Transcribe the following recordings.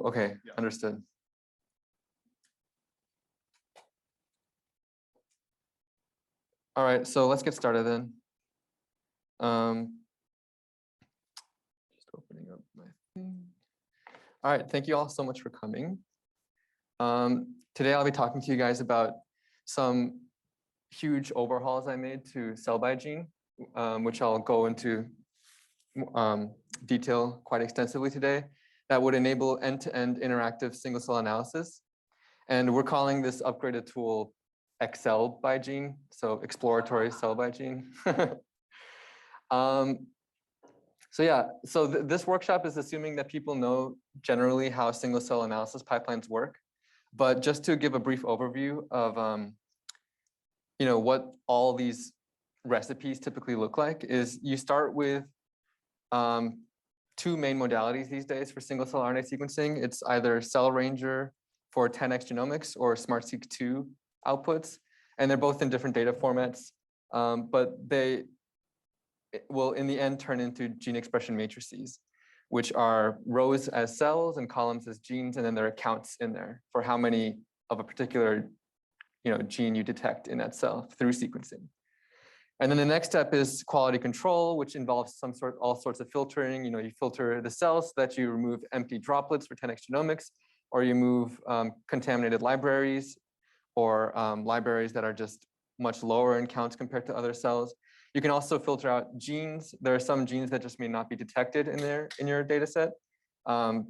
okay, Yeah. understood. All right, so let's get started then. Just opening up my thing. All right, thank you all so much for coming. Today I'll be talking to you guys about some huge overhauls I made to cell by gene, which I'll go into detail quite extensively today, that would enable end-to-end interactive single cell analysis. And we're calling this upgraded tool Excel by gene, so exploratory cell by gene. So yeah, so this workshop is assuming that people know generally how single cell analysis pipelines work. But just to give a brief overview of what all these recipes typically look like is you start with two main modalities these days for single cell RNA sequencing. It's either Cell Ranger for 10x genomics or SmartSeq2 outputs. And they're both in different data formats, but they will in the end turn into gene expression matrices, which are rows as cells and columns as genes, and then there are counts in there for how many of a particular gene you detect in that cell through sequencing. And then the next step is quality control, which involves all sorts of filtering. You filter the cells so that you remove empty droplets for 10x genomics, or you move contaminated libraries, or libraries that are just much lower in counts compared to other cells. You can also filter out genes. There are some genes that just may not be detected in your data set,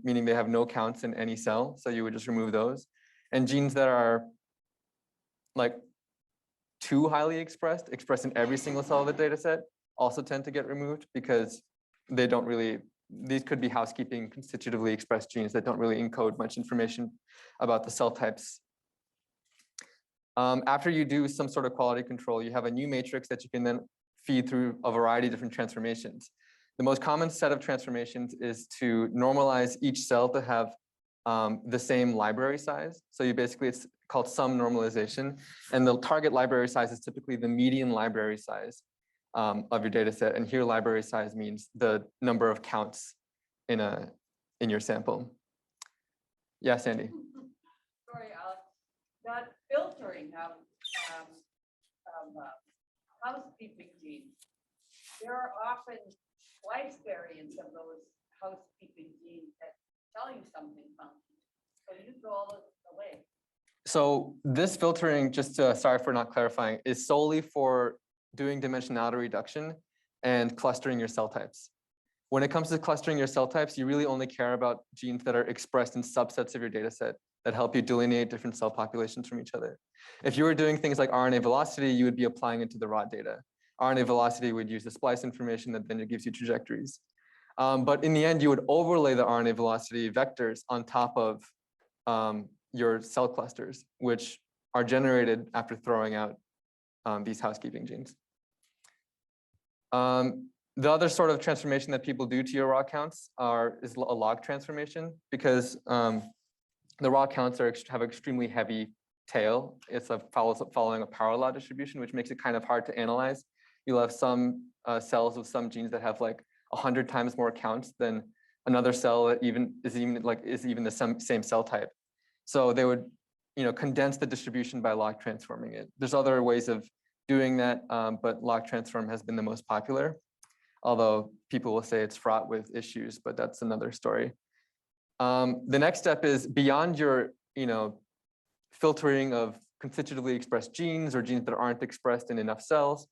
meaning they have no counts in any cell. So you would just remove those. And genes that are like too highly expressed in every single cell of the data set, also tend to get removed because they don't really, these could be housekeeping constitutively expressed genes that don't really encode much information about the cell types. After you do some sort of quality control, you have a new matrix that you can then feed through a variety of different transformations. The most common set of transformations is to normalize each cell to have the same library size. So it's called sum normalization. And the target library size is typically the median library size of your data set. And here library size means the number of counts in your sample. Yeah, Sandy. Sorry, Alex. That filtering of housekeeping genes, there are often splice variants of those housekeeping genes that tell you something funky. So you go all the way. So this filtering, sorry for not clarifying, is solely for doing dimensionality reduction and clustering your cell types. When it comes to clustering your cell types, you really only care about genes that are expressed in subsets of your data set that help you delineate different cell populations from each other. If you were doing things like RNA velocity, you would be applying it to the raw data. RNA velocity would use the splice information that then it gives you trajectories. But in the end, you would overlay the RNA velocity vectors on top of your cell clusters, which are generated after throwing out these housekeeping genes. The other sort of transformation that people do to your raw counts is a log transformation, because the raw counts have extremely heavy tail. It's following a power law distribution, which makes it kind of hard to analyze. You'll have some cells with some genes that have like 100 times more counts than another cell that is even the same cell type. So they would condense the distribution by log transforming it. There's other ways of doing that, but log transform has been the most popular, although people will say it's fraught with issues, but that's another story. The next step is beyond your filtering of constitutively expressed genes or genes that aren't expressed in enough cells.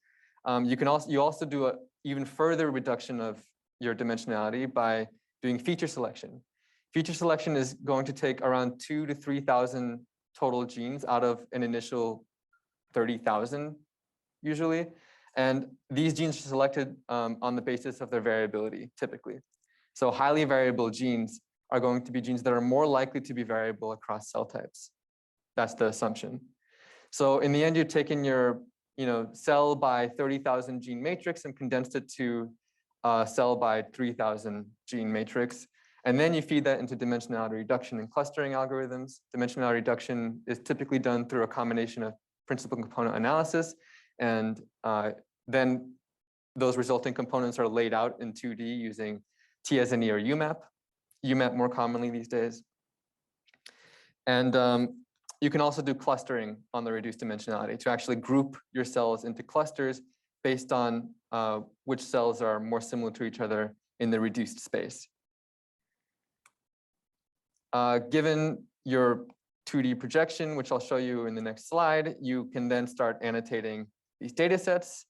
You also do an even further reduction of your dimensionality by doing feature selection. Feature selection is going to take around 2,000 to 3,000 total genes out of an initial 30,000 usually. And these genes are selected on the basis of their variability typically. So highly variable genes are going to be genes that are more likely to be variable across cell types. That's the assumption. So in the end, you've taken your cell by 30,000 gene matrix and condensed it to cell by 3,000 gene matrix. And then you feed that into dimensionality reduction and clustering algorithms. Dimensionality reduction is typically done through a combination of principal component analysis. And then those resulting components are laid out in 2D using TS&E or UMAP. UMAP more commonly these days. And you can also do clustering on the reduced dimensionality to actually group your cells into clusters based on which cells are more similar to each other in the reduced space. Given your 2D projection, which I'll show you in the next slide, you can then start annotating these data sets.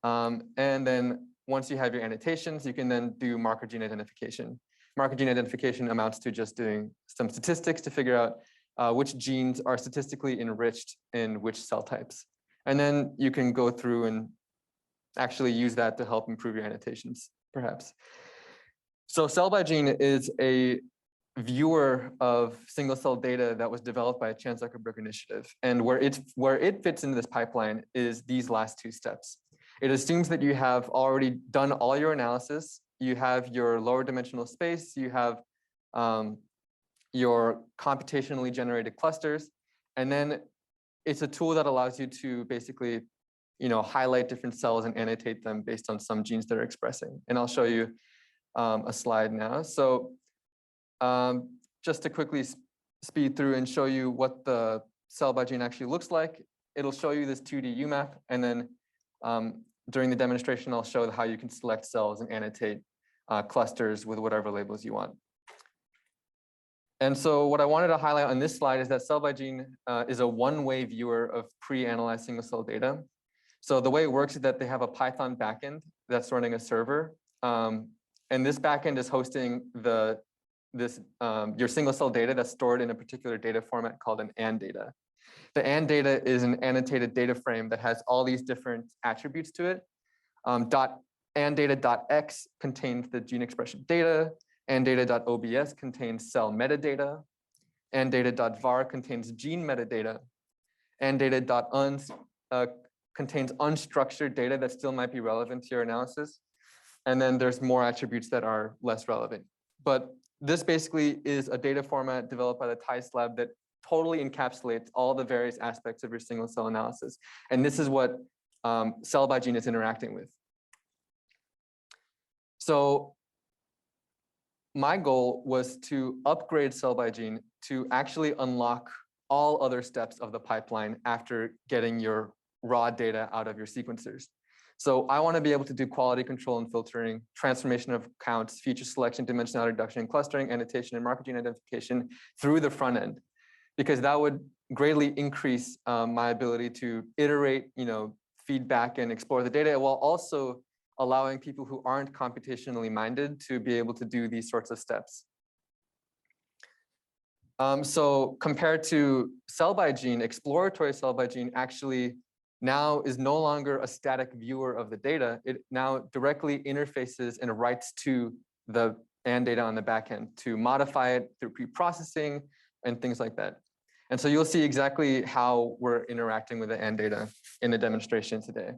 And then once you have your annotations, you can then do marker gene identification. Marker gene identification amounts to just doing some statistics to figure out which genes are statistically enriched in which cell types. And then you can go through and actually use that to help improve your annotations, perhaps. So Cell by Gene is a viewer of single cell data that was developed by a Chan Zuckerberg initiative. And where it fits into this pipeline is these last two steps. It assumes that you have already done all your analysis. You have your lower dimensional space. You have your computationally generated clusters. And then it's a tool that allows you to basically, highlight different cells and annotate them based on some genes that are expressing. And I'll show you a slide now. So just to quickly speed through and show you what the cell by gene actually looks like, it'll show you this 2D UMAP. And then during the demonstration, I'll show how you can select cells and annotate clusters with whatever labels you want. And so what I wanted to highlight on this slide is that Cell by Gene is a one-way viewer of pre-analyzed single cell data. So the way it works is that they have a Python backend that's running a server. And this backend is hosting your single cell data that's stored in a particular data format called an AND data. The AND data is an annotated data frame that has all these different attributes to it. ANDdata.x contains the gene expression data. ANDdata.obs contains cell metadata. ANDdata.var contains gene metadata. ANDdata.uns contains unstructured data that still might be relevant to your analysis. And then there's more attributes that are less relevant. But this basically is a data format developed by the TICE lab that totally encapsulates all the various aspects of your single cell analysis. And this is what Cell by Gene is interacting with. So my goal was to upgrade Cell by Gene to actually unlock all other steps of the pipeline after getting your raw data out of your sequencers. So I want to be able to do quality control and filtering, transformation of counts, feature selection, dimensionality reduction, clustering, annotation, and marker gene identification through the front end, because that would greatly increase my ability to iterate, feedback and explore the data, while also allowing people who aren't computationally minded to be able to do these sorts of steps. So compared to Cell by Gene, Exploratory Cell by Gene actually now is no longer a static viewer of the data. It now directly interfaces and writes to the AND data on the backend to modify it through preprocessing and things like that. And so you'll see exactly how we're interacting with the AND data in the demonstration today.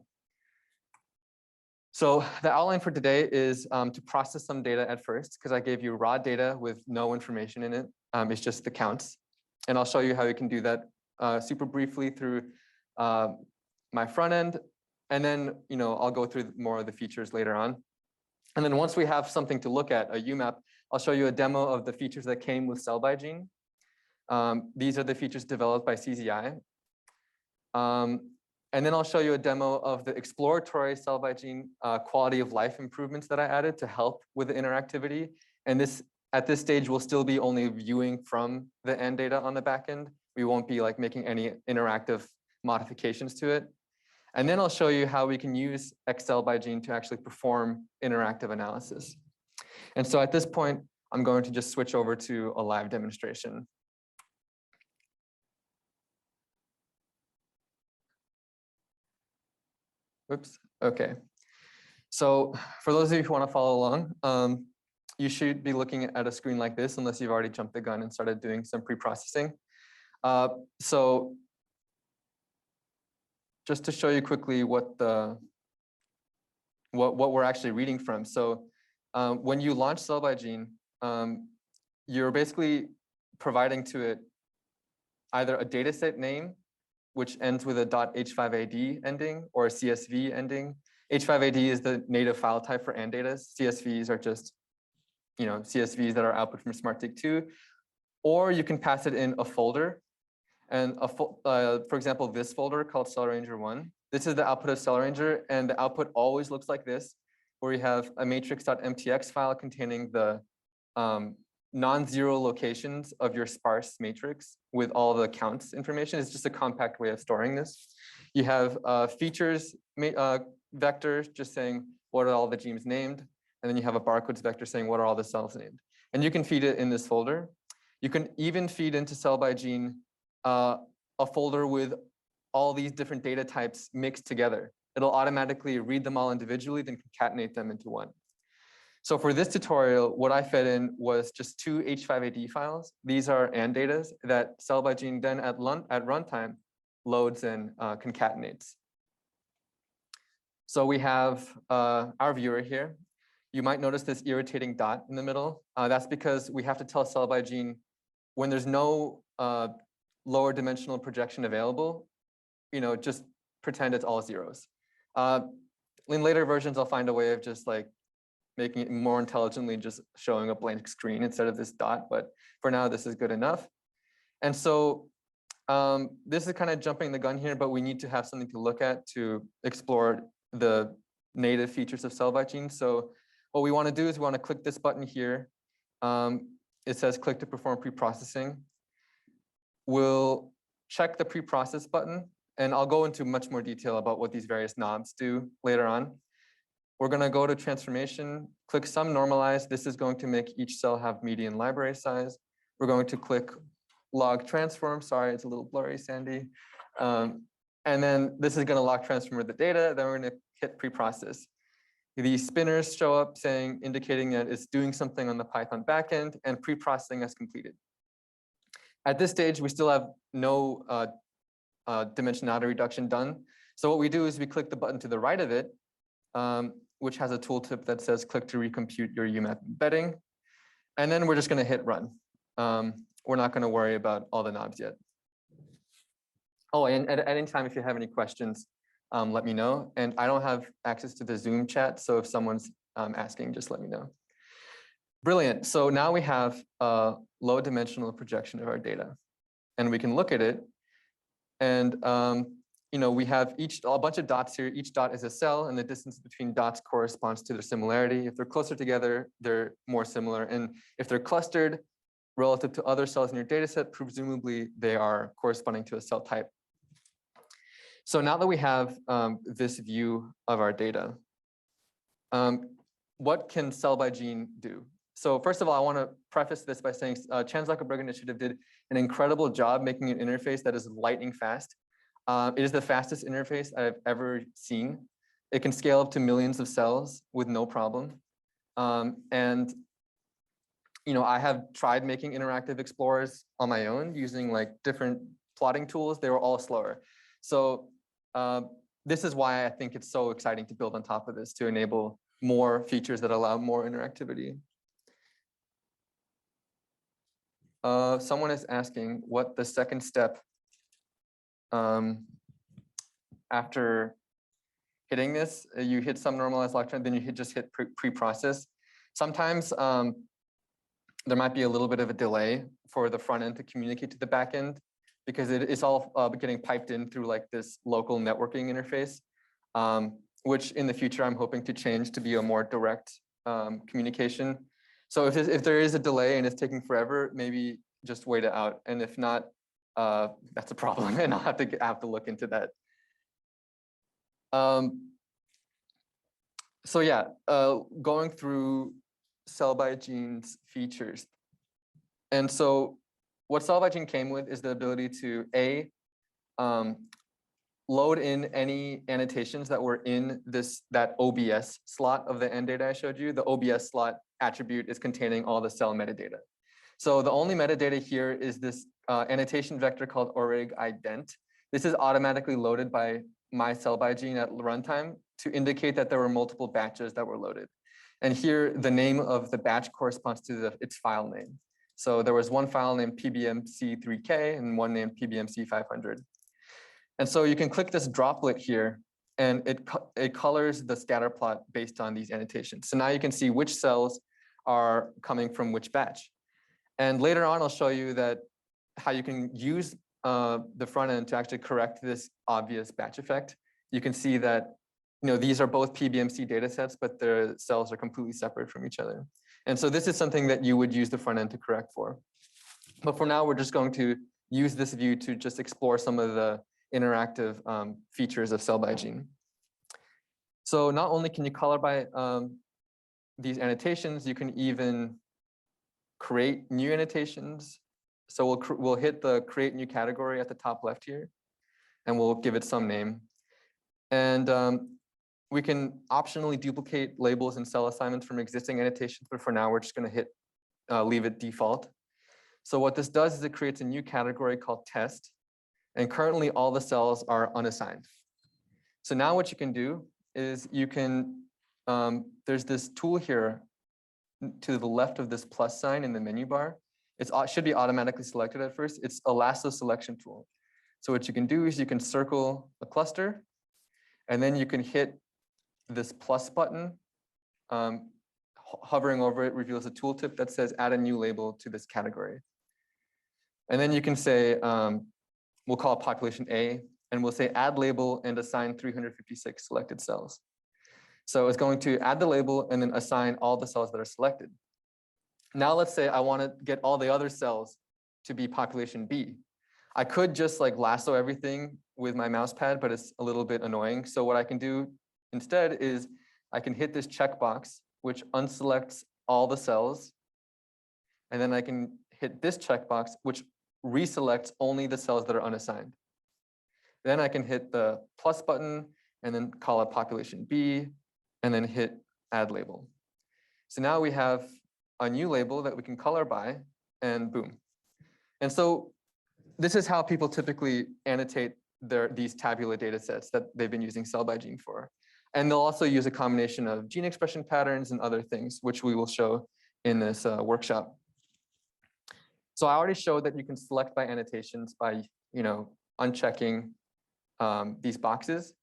So the outline for today is to process some data at first, because I gave you raw data with no information in it. It's just the counts. And I'll show you how you can do that super briefly through my front end. And then, I'll go through more of the features later on. And then once we have something to look at, a UMAP, I'll show you a demo of the features that came with Cell by Gene. These are the features developed by CZI. And then I'll show you a demo of the exploratory Cell by Gene quality of life improvements that I added to help with the interactivity. And this, at this stage, will still be only viewing from the AND data on the backend. We won't be making any interactive modifications to it. And then I'll show you how we can use Cell by Gene to actually perform interactive analysis. And so at this point, I'm going to just switch over to a live demonstration. Oops, okay. So for those of you who want to follow along, you should be looking at a screen like this, unless you've already jumped the gun and started doing some pre-processing. So just to show you quickly what we're actually reading from. So when you launch Cell by Gene, you're basically providing to it either a dataset name, which ends with a .h5ad ending or a CSV ending. H5ad is the native file type for AND data. CSVs are just, CSVs that are output from SmartTig2. or you can pass it in a folder. And for example, this folder called CellRanger1. This is the output of CellRanger, and the output always looks like this, where you have a matrix.mtx file containing the non-zero locations of your sparse matrix with all the counts information. It's just a compact way of storing this. You have features vector just saying what are all the genes named, and then you have a barcodes vector saying what are all the cells named. And you can feed it in this folder. You can even feed into cell by gene a folder with all these different data types mixed together. It'll automatically read them all individually, then concatenate them into one. So for this tutorial, what I fed in was just 2 H5AD files. These are annotations that cell by gene then at runtime loads and concatenates. So we have our viewer here. You might notice this irritating dot in the middle. That's because we have to tell cell by gene when there's no lower dimensional projection available, just pretend it's all zeros. In later versions, I'll find a way of just like making it more intelligently, just showing a blank screen instead of this dot. But for now, this is good enough. And so this is kind of jumping the gun here, but we need to have something to look at to explore the native features of cell by gene. So what we want to do is we want to click this button here. It says click to perform preprocessing. We'll check the preprocess button, and I'll go into much more detail about what these various knobs do later on. We're going to go to transformation, click sum normalize. This is going to make each cell have median library size. We're going to click log transform. Sorry, it's a little blurry, Sandy. And then this is going to log transform the data. Then we're going to hit preprocess. These spinners show up indicating that it's doing something on the Python backend, and preprocessing has completed. At this stage, we still have no dimensionality reduction done. So what we do is we click the button to the right of it, which has a tooltip that says click to recompute your UMAP embedding. And then we're just going to hit run. We're not going to worry about all the knobs yet. Oh, and at any time, if you have any questions, let me know. And I don't have access to the Zoom chat, so if someone's asking, just let me know. Brilliant. So now we have a low dimensional projection of our data, and we can look at it. And we have a bunch of dots here. Each dot is a cell, and the distance between dots corresponds to their similarity. If they're closer together, they're more similar. And if they're clustered relative to other cells in your data set, presumably they are corresponding to a cell type. So now that we have this view of our data, what can cell by gene do? So first of all, I want to preface this by saying Chan Zuckerberg Initiative did an incredible job making an interface that is lightning fast. It is the fastest interface I've ever seen. It can scale up to millions of cells with no problem. And I have tried making interactive explorers on my own using like different plotting tools. They were all slower. So this is why I think it's so exciting to build on top of this to enable more features that allow more interactivity. Someone is asking what the second step after hitting this, you hit some normalized log transform, then you just hit preprocess. Sometimes there might be a little bit of a delay for the front end to communicate to the back end because it's all getting piped in through like this local networking interface, which in the future I'm hoping to change to be a more direct communication. So if there is a delay and it's taking forever, maybe just wait it out. And if not, that's a problem, and I'll have to look into that. So yeah, going through cell by gene's features. And so what cell by gene came with is the ability to load in any annotations that were in that OBS slot of the end data I showed you. The OBS slot attribute is containing all the cell metadata. So the only metadata here is this annotation vector called orig ident. This is automatically loaded by my cell by gene at runtime to indicate that there were multiple batches that were loaded. And here, the name of the batch corresponds to its file name. So there was one file named PBMC3K and one named PBMC500. And so you can click this droplet here, and it colors the scatter plot based on these annotations. So now you can see which cells are coming from which batch. And later on, I'll show you that how you can use the front end to actually correct this obvious batch effect. You can see that these are both PBMC data sets, but their cells are completely separate from each other. And so this is something that you would use the front end to correct for. But for now, we're just going to use this view to just explore some of the interactive features of cell by gene. So not only can you color by these annotations, you can even create new annotations. So we'll hit the create new category at the top left here, and we'll give it some name. And we can optionally duplicate labels and cell assignments from existing annotations, but for now we're just going to hit leave it default. So what this does is it creates a new category called test, and currently all the cells are unassigned. So now what you can do is you can there's this tool here to the left of this plus sign in the menu bar. It should be automatically selected at first. It's a lasso selection tool. So what you can do is you can circle a cluster, and then you can hit this plus button. Hovering over it reveals a tooltip that says add a new label to this category. And then you can say, we'll call it population A, and we'll say add label and assign 356 selected cells. So it's going to add the label and then assign all the cells that are selected. Now let's say I want to get all the other cells to be population B. I could just like lasso everything with my mouse pad, but it's a little bit annoying. So what I can do instead is I can hit this checkbox, which unselects all the cells. And then I can hit this checkbox, which reselects only the cells that are unassigned. Then I can hit the plus button and then call it population B, and then hit add label. So now we have a new label that we can color by, and boom. And so this is how people typically annotate these tabular data sets that they've been using cell by gene for. And they'll also use a combination of gene expression patterns and other things, which we will show in this workshop. So I already showed that you can select by annotations by unchecking these boxes.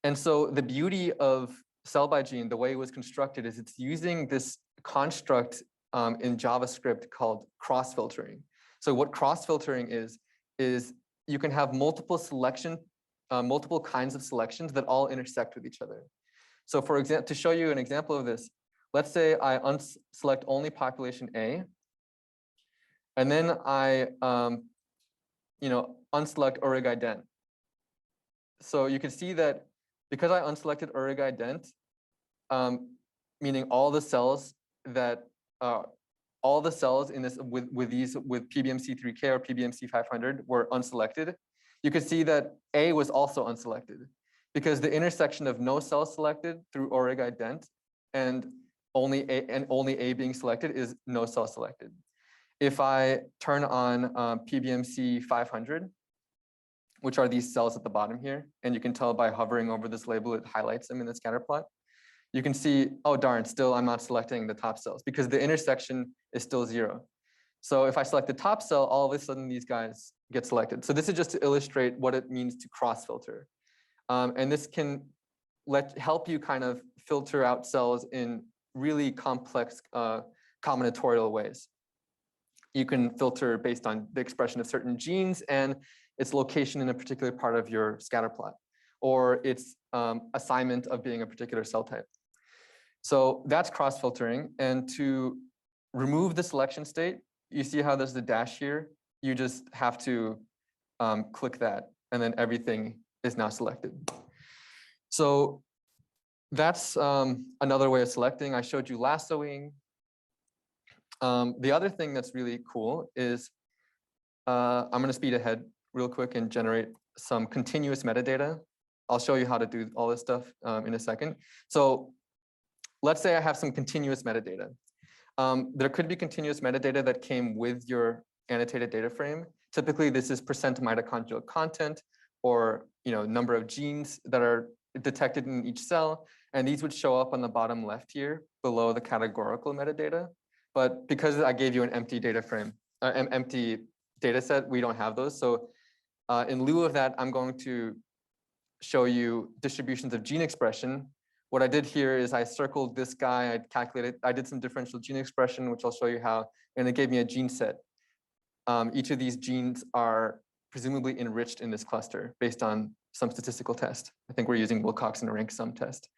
And so the beauty of cell by gene, the way it was constructed, is it's using this construct in JavaScript called crossfiltering. So what crossfiltering is you can have multiple kinds of selections that all intersect with each other. So for example, to show you an example of this, let's say I unselect only population A, and then I unselect urig-ident. So you can see that because I unselected urig-ident, meaning all the cells in this with PBMC3K or PBMC500 were unselected. You can see that A was also unselected because the intersection of no cell selected through urig-ident and only A being selected is no cell selected. If I turn on PBMC500, which are these cells at the bottom here, and you can tell by hovering over this label, it highlights them in the scatter plot. You can see, oh darn, still I'm not selecting the top cells because the intersection is still 0. So if I select the top cell, all of a sudden these guys get selected. So this is just to illustrate what it means to cross-filter. And this can help you kind of filter out cells in really complex combinatorial ways. You can filter based on the expression of certain genes and its location in a particular part of your scatter plot, or its assignment of being a particular cell type. So that's cross-filtering. And to remove the selection state, you see how there's the dash here? You just have to click that, and then everything is now selected. So that's another way of selecting. I showed you lassoing. The other thing that's really cool is I'm going to speed ahead real quick and generate some continuous metadata. I'll show you how to do all this stuff in a second. So let's say I have some continuous metadata. There could be continuous metadata that came with your annotated data frame. Typically, this is % mitochondrial content or number of genes that are detected in each cell. And these would show up on the bottom left here below the categorical metadata. But because I gave you an empty data frame, empty data set, we don't have those. So in lieu of that, I'm going to show you distributions of gene expression, what I did here is I circled this guy, I did some differential gene expression, which I'll show you how, and it gave me a gene set. Each of these genes are presumably enriched in this cluster based on some statistical test. I think we're using Wilcoxon rank sum test.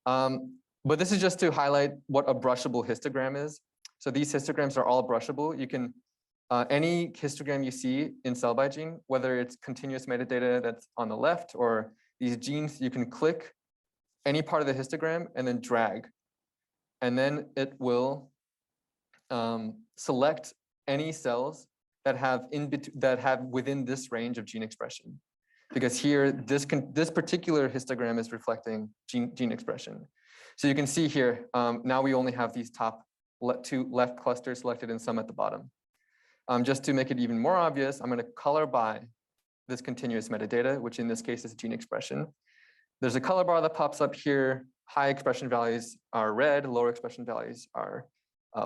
But this is just to highlight what a brushable histogram is. So these histograms are all brushable. You can, any histogram you see in cell by gene, whether it's continuous metadata that's on the left or these genes, you can click any part of the histogram and then drag. And then it will select any cells that have within this range of gene expression. Because here, this particular histogram is reflecting gene expression. So you can see here, now we only have these top two left clusters selected and some at the bottom. Just to make it even more obvious, I'm going to color by this continuous metadata, which in this case is gene expression. There's a color bar that pops up here. High expression values are red, lower expression values are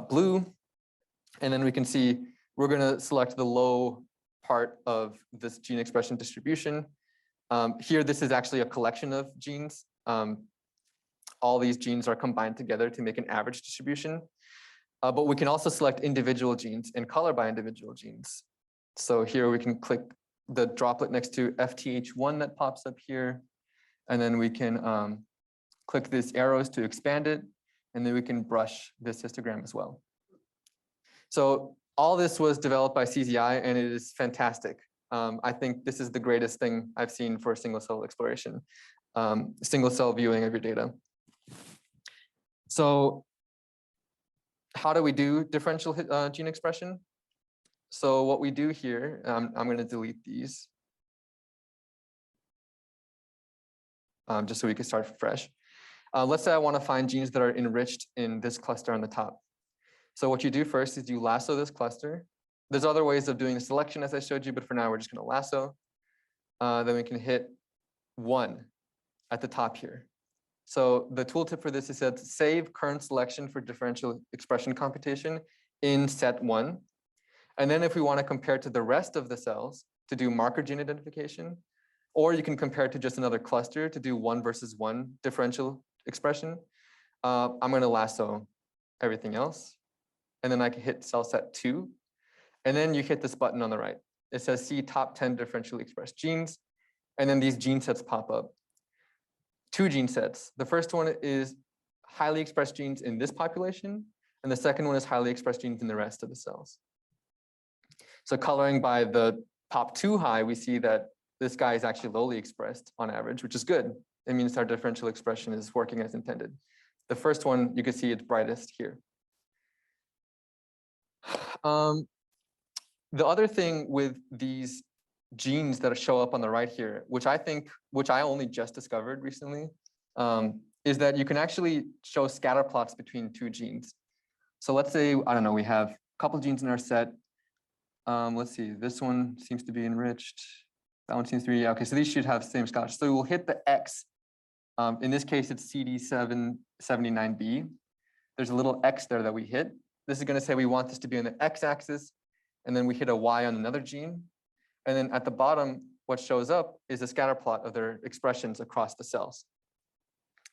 blue. And then we can see we're going to select the low part of this gene expression distribution. Here, this is actually a collection of genes. All these genes are combined together to make an average distribution. But we can also select individual genes and color by individual genes. So here we can click the droplet next to FTH1 that pops up here. And then we can click these arrows to expand it. And then we can brush this histogram as well. So all this was developed by CZI, and it is fantastic. I think this is the greatest thing I've seen for single cell exploration, single cell viewing of your data. So how do we do differential gene expression? So what we do here, I'm going to delete these just so we can start fresh. Let's say I want to find genes that are enriched in this cluster on the top. So what you do first is you lasso this cluster. There's other ways of doing the selection as I showed you, but for now we're just going to lasso. Then we can hit 1 at the top here. So the tooltip for this is that save current selection for differential expression computation in set 1. And then if we want to compare to the rest of the cells to do marker gene identification, or you can compare it to just another cluster to do 1 versus 1 differential expression, I'm going to lasso everything else. And then I can hit cell set 2. And then you hit this button on the right. It says see top 10 differentially expressed genes. And then these gene sets pop up. 2 gene sets. The first one is highly expressed genes in this population. And the second one is highly expressed genes in the rest of the cells. So coloring by the top 2 high, we see that this guy is actually lowly expressed on average, which is good. It means our differential expression is working as intended. The first one, you can see it's brightest here. The other thing with these genes that show up on the right here, which I only just discovered recently, is that you can actually show scatter plots between 2 genes. So let's say, I don't know, we have a couple genes in our set. Let's see, this one seems to be enriched. That one seems to be, okay, so these should have the same scatter. So we'll hit the X. In this case, it's CD779B. There's a little X there that we hit. This is going to say we want this to be on the X-axis, and then we hit a Y on another gene. And then at the bottom, what shows up is a scatter plot of their expressions across the cells.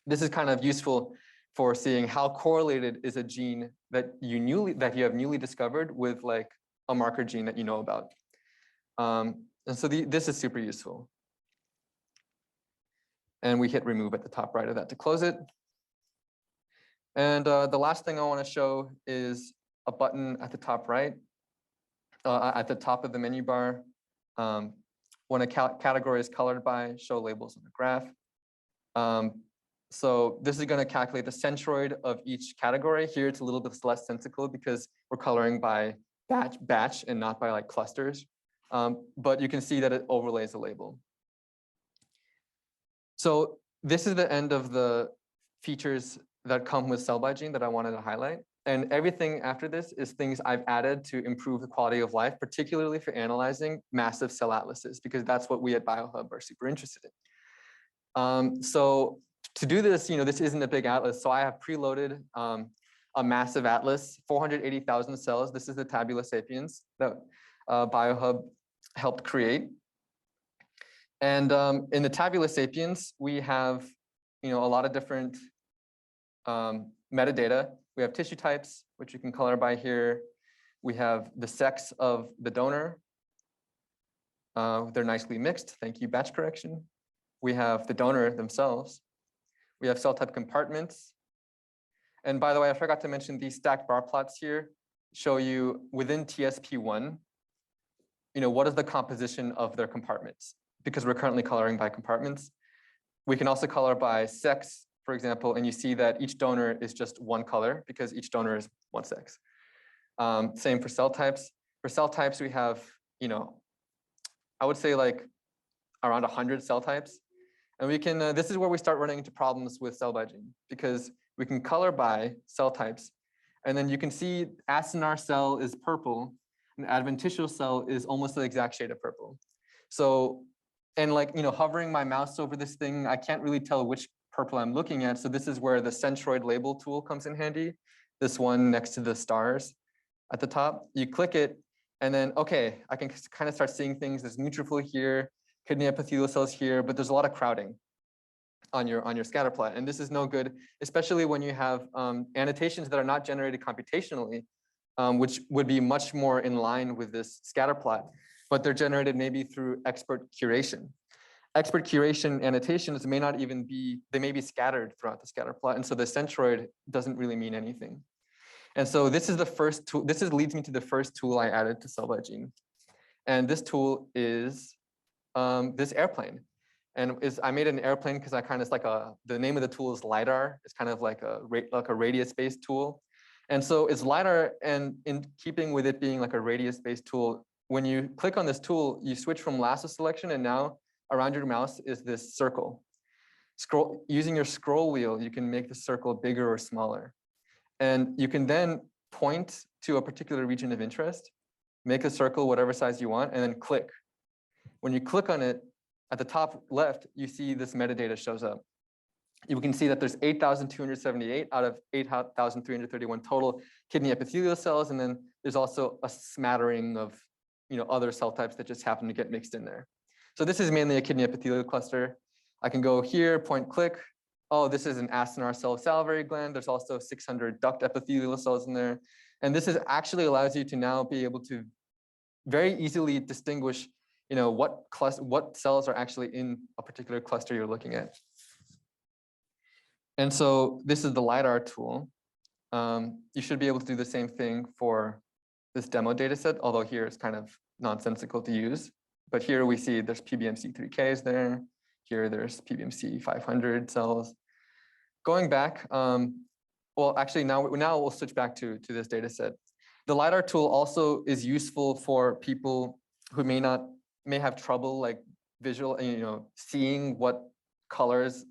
This is kind of useful for seeing how correlated is a gene that you have newly discovered with like a marker gene that you know about. And so this is super useful. And we hit remove at the top right of that to close it. And the last thing I want to show is a button at the top right, at the top of the menu bar. When a category is colored by, show labels on the graph. So this is going to calculate the centroid of each category. Here it's a little bit less sensical because we're coloring by batch and not by like clusters. But you can see that it overlays the label. So this is the end of the features that come with cell by gene that I wanted to highlight. And everything after this is things I've added to improve the quality of life, particularly for analyzing massive cell atlases, because that's what we at BioHub are super interested in. So to do this, this isn't a big atlas. So I have preloaded a massive atlas, 480,000 cells. This is the Tabula Sapiens that BioHub helped create. And in the Tabula Sapiens, we have a lot of different metadata. We have tissue types, which you can color by here. We have the sex of the donor. They're nicely mixed. Thank you, batch correction. We have the donor themselves. We have cell type compartments. And by the way, I forgot to mention these stacked bar plots here show you within TSP1, what is the composition of their compartments? Because we're currently coloring by compartments. We can also color by sex, for example, and you see that each donor is just one color because each donor is one sex. Same for cell types. For cell types, we have, I would say like around 100 cell types. And we can, this is where we start running into problems with cell by gene, because we can color by cell types. And then you can see acinar cell is purple, and adventitial cell is almost the exact shade of purple. So, and like, hovering my mouse over this thing, I can't really tell which purple I'm looking at. So this is where the centroid label tool comes in handy. This one next to the stars at the top. You click it, and then, okay, I can kind of start seeing things. There's neutrophil here, kidney epithelial cells here, but there's a lot of crowding on your scatter plot. And this is no good, especially when you have annotations that are not generated computationally, which would be much more in line with this scatter plot, but they're generated maybe through expert curation. Expert curation annotations may not even be, they may be scattered throughout the scatter plot. And so the centroid doesn't really mean anything. And so this is the first tool, leads me to the first tool I added to cell by gene. And this tool is this airplane. And I made an airplane because I kind of, the name of the tool is LiDAR. It's kind of like a radius-based tool. And so it's LiDAR, and in keeping with it being like a radius-based tool, when you click on this tool, you switch from lasso selection, and now around your mouse is this circle. Using your scroll wheel, you can make the circle bigger or smaller. And you can then point to a particular region of interest, make a circle whatever size you want, and then click. When you click on it, at the top left, you see this metadata shows up. You can see that there's 8,278 out of 8,331 total kidney epithelial cells, and then there's also a smattering of other cell types that just happen to get mixed in there. So this is mainly a kidney epithelial cluster. I can go here, point, click. Oh, this is an acinar cell salivary gland. There's also 600 duct epithelial cells in there. And this actually allows you to now be able to very easily distinguish what cells are actually in a particular cluster you're looking at. And so this is the LiDAR tool. You should be able to do the same thing for this demo data set, although here it's kind of nonsensical to use. But here we see there's PBMC3Ks there. Here there's PBMC 500 cells. Going back, well, actually now we'll switch back to this data set. The LiDAR tool also is useful for people who may have trouble like seeing what colors,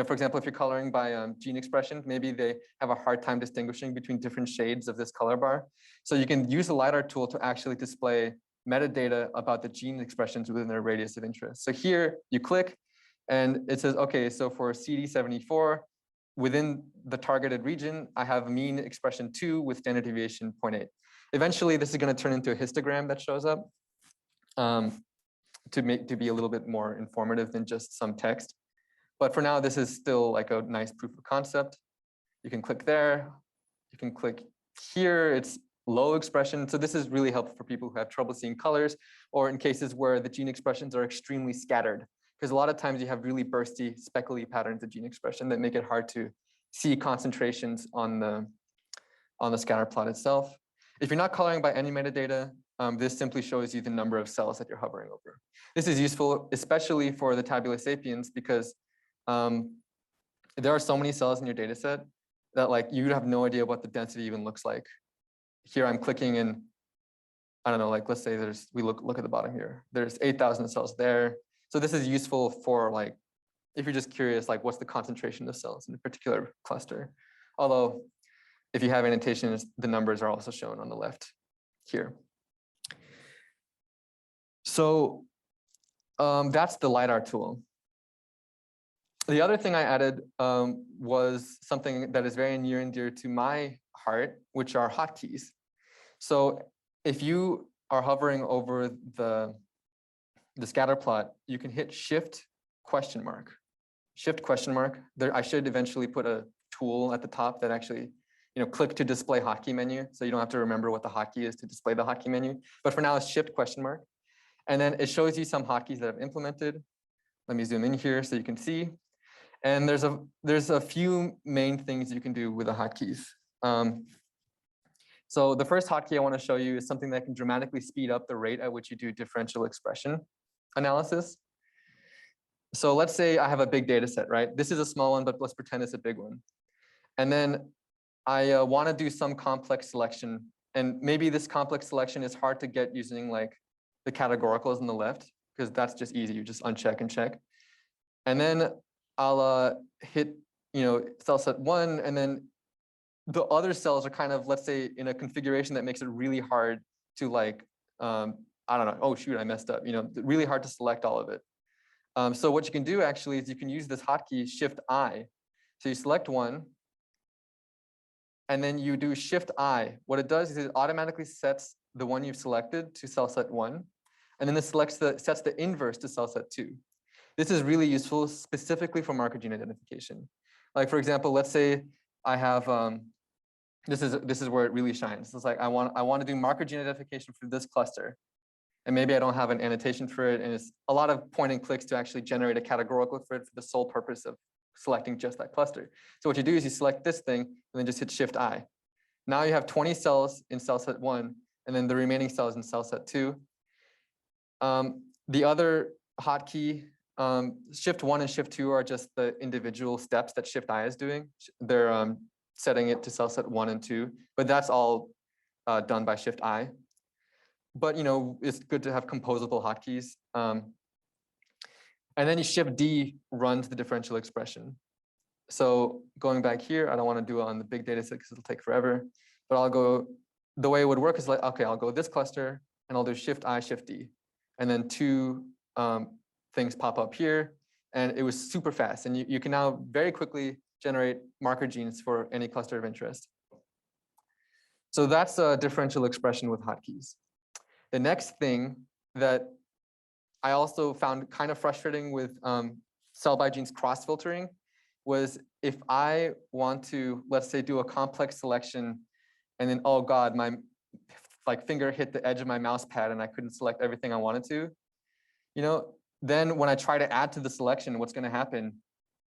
for example, if you're coloring by gene expression, maybe they have a hard time distinguishing between different shades of this color bar. So you can use the LiDAR tool to actually display metadata about the gene expressions within their radius of interest. So here you click and it says, okay, so for CD74, within the targeted region, I have mean expression 2 with standard deviation 0.8. Eventually, this is going to turn into a histogram that shows up to be a little bit more informative than just some text. But for now, this is still like a nice proof of concept. You can click there. You can click here. It's low expression. So this is really helpful for people who have trouble seeing colors, or in cases where the gene expressions are extremely scattered. Because a lot of times you have really bursty, speckly patterns of gene expression that make it hard to see concentrations on the scatter plot itself. If you're not coloring by any metadata, this simply shows you the number of cells that you're hovering over. This is useful, especially for the tabula sapiens, because there are so many cells in your data set that you have no idea what the density even looks like. Here I'm clicking and I don't know, let's say we look at the bottom here. There's 8,000 cells there. So this is useful for if you're just curious, what's the concentration of cells in a particular cluster. Although if you have annotations, the numbers are also shown on the left here. So that's the LiDAR tool. The other thing I added was something that is very near and dear to my heart, which are hotkeys. So if you are hovering over the scatter plot, you can hit Shift ? shift question mark. There, I should eventually put a tool at the top that actually, click to display hotkey menu. So you don't have to remember what the hotkey is to display the hotkey menu. But for now, it's shift question mark. And then it shows you some hotkeys that I've implemented. Let me zoom in here so you can see. And there's a few main things you can do with the hotkeys. So the first hotkey I want to show you is something that can dramatically speed up the rate at which you do differential expression analysis. So let's say I have a big data set, right? This is a small one, but let's pretend it's a big one. And then I want to do some complex selection. And maybe this complex selection is hard to get using like the categoricals on the left, because that's just easy. You just uncheck and check. And then I'll hit, cell set 1, and then the other cells are kind of, let's say, in a configuration that makes it really hard to like, I don't know, oh shoot, I messed up, really hard to select all of it. So what you can do actually is you can use this hotkey Shift I. So you select one, and then you do Shift I. What it does is it automatically sets the one you've selected to cell set 1, and then it sets the inverse to cell set 2. This is really useful specifically for marker gene identification. Like for example, let's say I have this is where it really shines. It's like I want to do marker gene identification for this cluster, and maybe I don't have an annotation for it, and it's a lot of point and clicks to actually generate a categorical for it for the sole purpose of selecting just that cluster. So what you do is you select this thing and then just hit Shift I. Now you have 20 cells in cell set 1, and then the remaining cells in cell set 2. The other hotkey, Shift 1 and Shift 2 are just the individual steps that Shift I is doing. They're setting it to cell set 1 and 2, but that's all done by Shift I. But it's good to have composable hotkeys. And then you Shift D runs the differential expression. So going back here, I don't want to do it on the big data set because it'll take forever. But I'll go, the way it would work is like, okay, I'll go this cluster and I'll do Shift I, Shift D. And then two things pop up here. And it was super fast. And you can now very quickly generate marker genes for any cluster of interest. So that's a differential expression with hotkeys. The next thing that I also found kind of frustrating with cell by genes cross-filtering was if I want to, let's say, do a complex selection, and then, oh God, my finger hit the edge of my mouse pad and I couldn't select everything I wanted to, then when I try to add to the selection, what's going to happen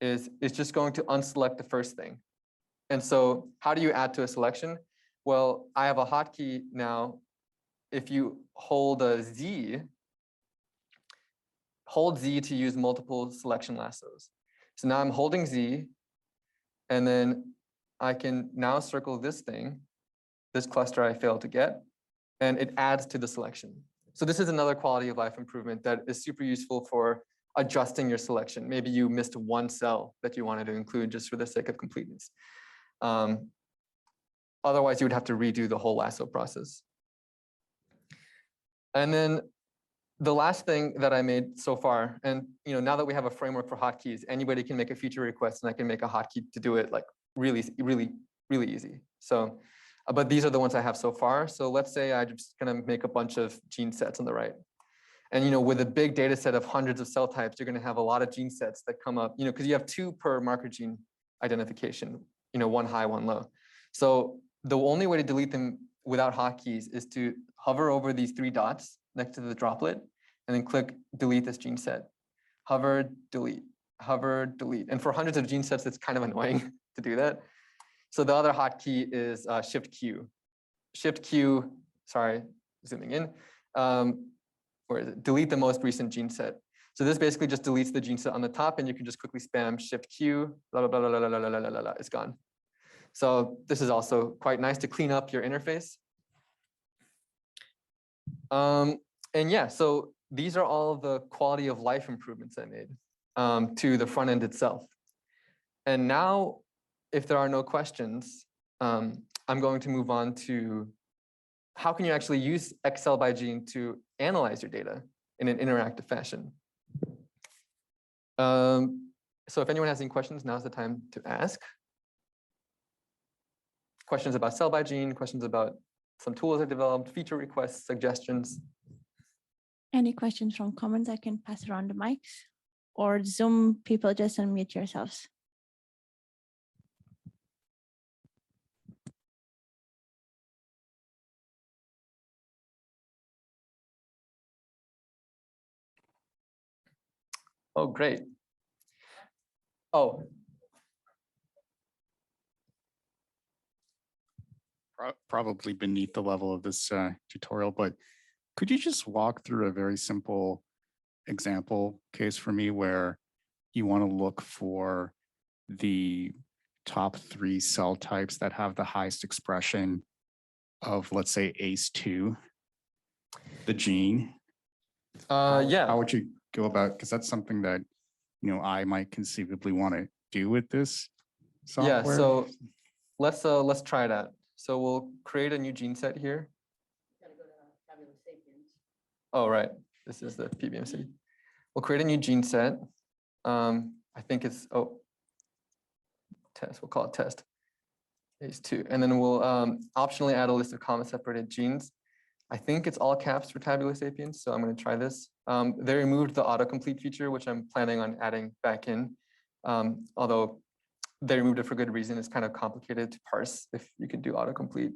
is it's just going to unselect the first thing. And so how do you add to a selection? Well, I have a hotkey now. If you hold Z to use multiple selection lassos. So now I'm holding Z, and then I can now circle this thing, this cluster I failed to get, and it adds to the selection. So this is another quality of life improvement that is super useful for adjusting your selection. Maybe you missed one cell that you wanted to include just for the sake of completeness. Otherwise, you would have to redo the whole lasso process. And then the last thing that I made so far, and now that we have a framework for hotkeys, anybody can make a feature request and I can make a hotkey to do it like really, really, really easy. So, but these are the ones I have so far. So let's say I'm just gonna make a bunch of gene sets on the right. And with a big data set of hundreds of cell types, you're gonna have a lot of gene sets that come up, because you have 2 per marker gene identification, one high, one low. So the only way to delete them without hotkeys is to hover over these 3 dots next to the droplet, and then click delete this gene set. Hover, delete, hover, delete. And for hundreds of gene sets, it's kind of annoying to do that. So the other hotkey is Shift Q. Shift Q, sorry, zooming in. Where is it? Delete the most recent gene set. So this basically just deletes the gene set on the top, and you can just quickly spam Shift Q, blah, blah, blah, blah, blah, blah, blah, blah, blah, it's gone. So this is also quite nice to clean up your interface. And yeah, so these are all the quality of life improvements I made to the front end itself. And now, if there are no questions, I'm going to move on to how can you actually use Excel by Gene to analyze your data in an interactive fashion. So if anyone has any questions, now's the time to ask. Questions about Cell by Gene, questions about some tools I developed, feature requests, suggestions. Any questions from comments? I can pass around the mics, or Zoom people, just unmute yourselves. Oh, great. Oh, Probably beneath the level of this tutorial, but could you just walk through a very simple example case for me where you want to look for the top 3 cell types that have the highest expression of, let's say, ACE2, the gene? yeah. How would you go about, because that's something that, I might conceivably want to do with this software. Yeah, so let's try that. So we'll create a new gene set here. Oh, right. This is the PBMC. We'll create a new gene set. I think it's, test. We'll call it test. ACE2. And then we'll optionally add a list of comma separated genes. I think it's all caps for Tabula sapiens, so I'm going to try this. They removed the autocomplete feature, which I'm planning on adding back in. Although they removed it for good reason. It's kind of complicated to parse if you could do autocomplete.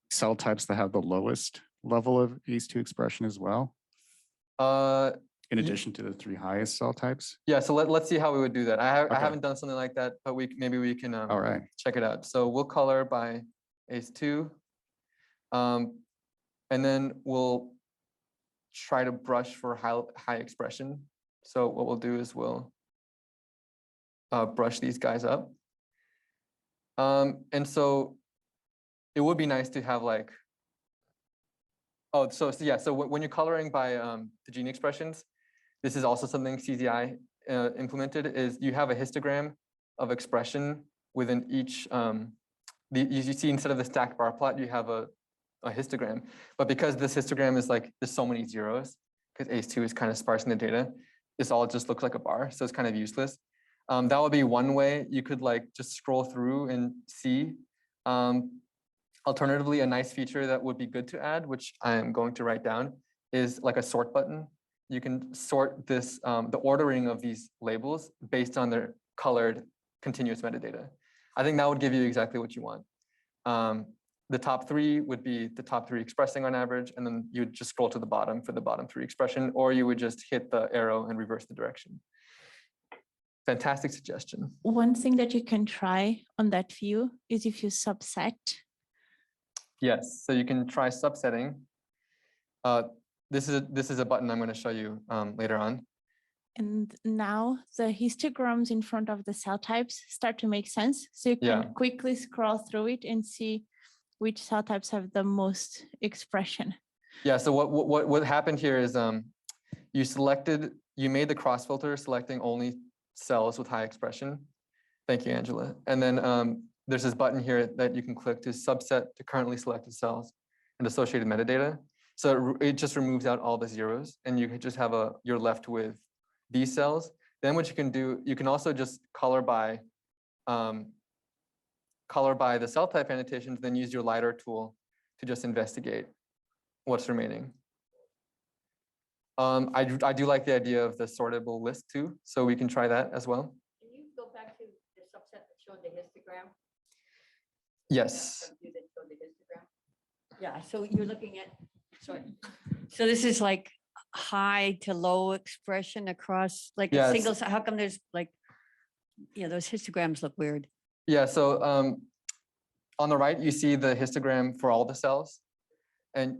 Cell types that have the lowest level of ACE2 expression as well, in addition to the 3 highest cell types? Yeah, so let's see how we would do that. I Okay. haven't done something like that, but maybe we can All right. check it out. So we'll color by ACE2. And then we'll try to brush for high expression. So what we'll do is we'll brush these guys up. And so it would be nice to have like, so when you're coloring by the gene expressions, this is also something CZI implemented, is you have a histogram of expression within each, you see instead of the stacked bar plot, you have a histogram. But because this histogram is like, there's so many zeros, because ACE2 is kind of sparse in the data, this all just looks like a bar, so it's kind of useless. That would be one way you could like just scroll through and see. Alternatively, a nice feature that would be good to add, which I am going to write down, is like a sort button. You can sort this, the ordering of these labels based on their colored continuous metadata. I think that would give you exactly what you want. The top 3 would be the top 3 expressing on average, and then you would just scroll to the bottom for the bottom 3 expression, or you would just hit the arrow and reverse the direction. Fantastic suggestion. One thing that you can try on that view is if you subset. Yes, so you can try subsetting. This is a button I'm going to show you later on. And now the histograms in front of the cell types start to make sense. So you can quickly scroll through it and see which cell types have the most expression. Yeah, so what happened here is you made the cross filter selecting only cells with high expression. Thank you, Angela. And then there's this button here that you can click to subset to currently selected cells and associated metadata. So it just removes out all the zeros, and you can just have you're left with these cells. Then what you can do, you can also just color by the cell type annotations, then use your LiDAR tool to just investigate what's remaining. I do like the idea of the sortable list too, so we can try that as well. Can you go back to the subset that showed the histogram? Yes. That showed the histogram? Yeah, so you're looking at, sorry. So this is like high to low expression across like a single, how come there's like, those histograms look weird. Yeah, so on the right, you see the histogram for all the cells. And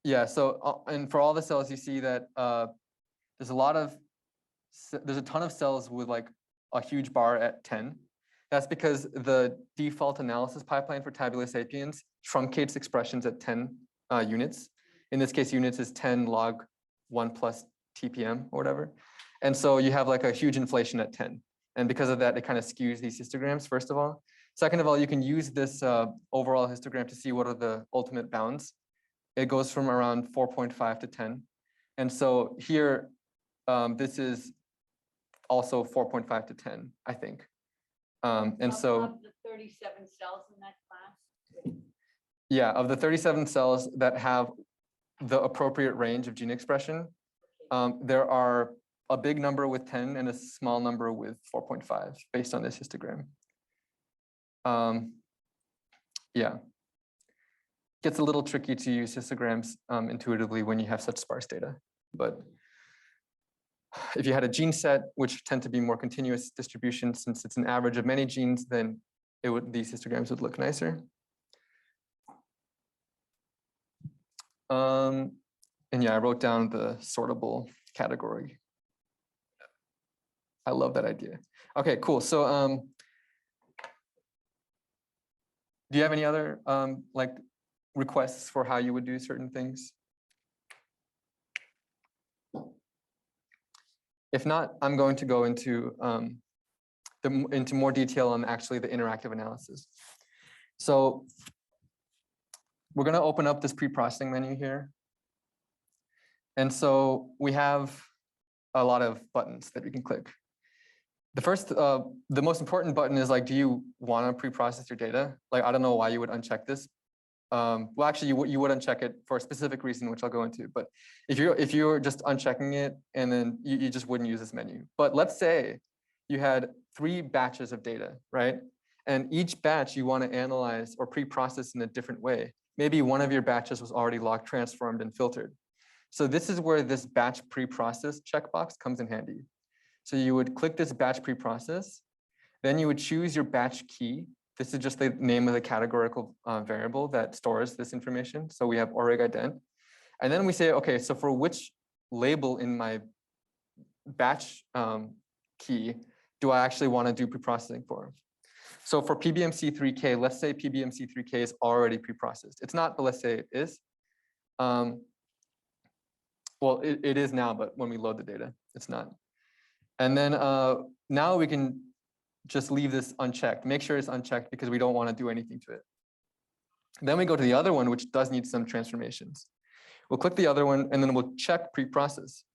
yeah, so and for all the cells, you see that there's a ton of cells with like a huge bar at 10. That's because the default analysis pipeline for Tabula sapiens truncates expressions at 10 units. In this case, units is 10 log 1 plus TPM or whatever. And so you have like a huge inflation at 10. And because of that, it kind of skews these histograms, first of all. Second of all, you can use this overall histogram to see what are the ultimate bounds. It goes from around 4.5 to 10. And so here, this is also 4.5 to 10, I think. And so of the 37 cells in that class. Yeah, of the 37 cells that have the appropriate range of gene expression, there are a big number with 10 and a small number with 4.5 based on this histogram. Yeah. Gets a little tricky to use histograms intuitively when you have such sparse data. But if you had a gene set, which tend to be more continuous distribution, since it's an average of many genes, then these histograms would look nicer. And yeah, I wrote down the sortable category. I love that idea. Okay, cool. So do you have any other like requests for how you would do certain things? If not, I'm going to go into into more detail on actually the interactive analysis. So we're going to open up this pre-processing menu here. And so we have a lot of buttons that we can click. The first, the most important button is like, do you want to pre-process your data? Like, I don't know why you would uncheck this. Well, actually, you would uncheck it for a specific reason, which I'll go into. But if you're just unchecking it, and then you just wouldn't use this menu. But let's say you had 3 batches of data, right? And each batch you want to analyze or pre-process in a different way. Maybe one of your batches was already log transformed and filtered. So this is where this batch pre-process checkbox comes in handy. So you would click this batch pre-process, then you would choose your batch key. This is just the name of the categorical variable that stores this information. So we have org ident. And then we say, okay, so for which label in my batch key do I actually want to do pre-processing for? So for PBMC3K, let's say PBMC3K is already pre-processed. It's not, but let's say it is. Well, it is now, but when we load the data, it's not. And then now we can just leave this unchecked. Make sure it's unchecked because we don't want to do anything to it. Then we go to the other one, which does need some transformations. We'll click the other one, and then we'll check pre-process.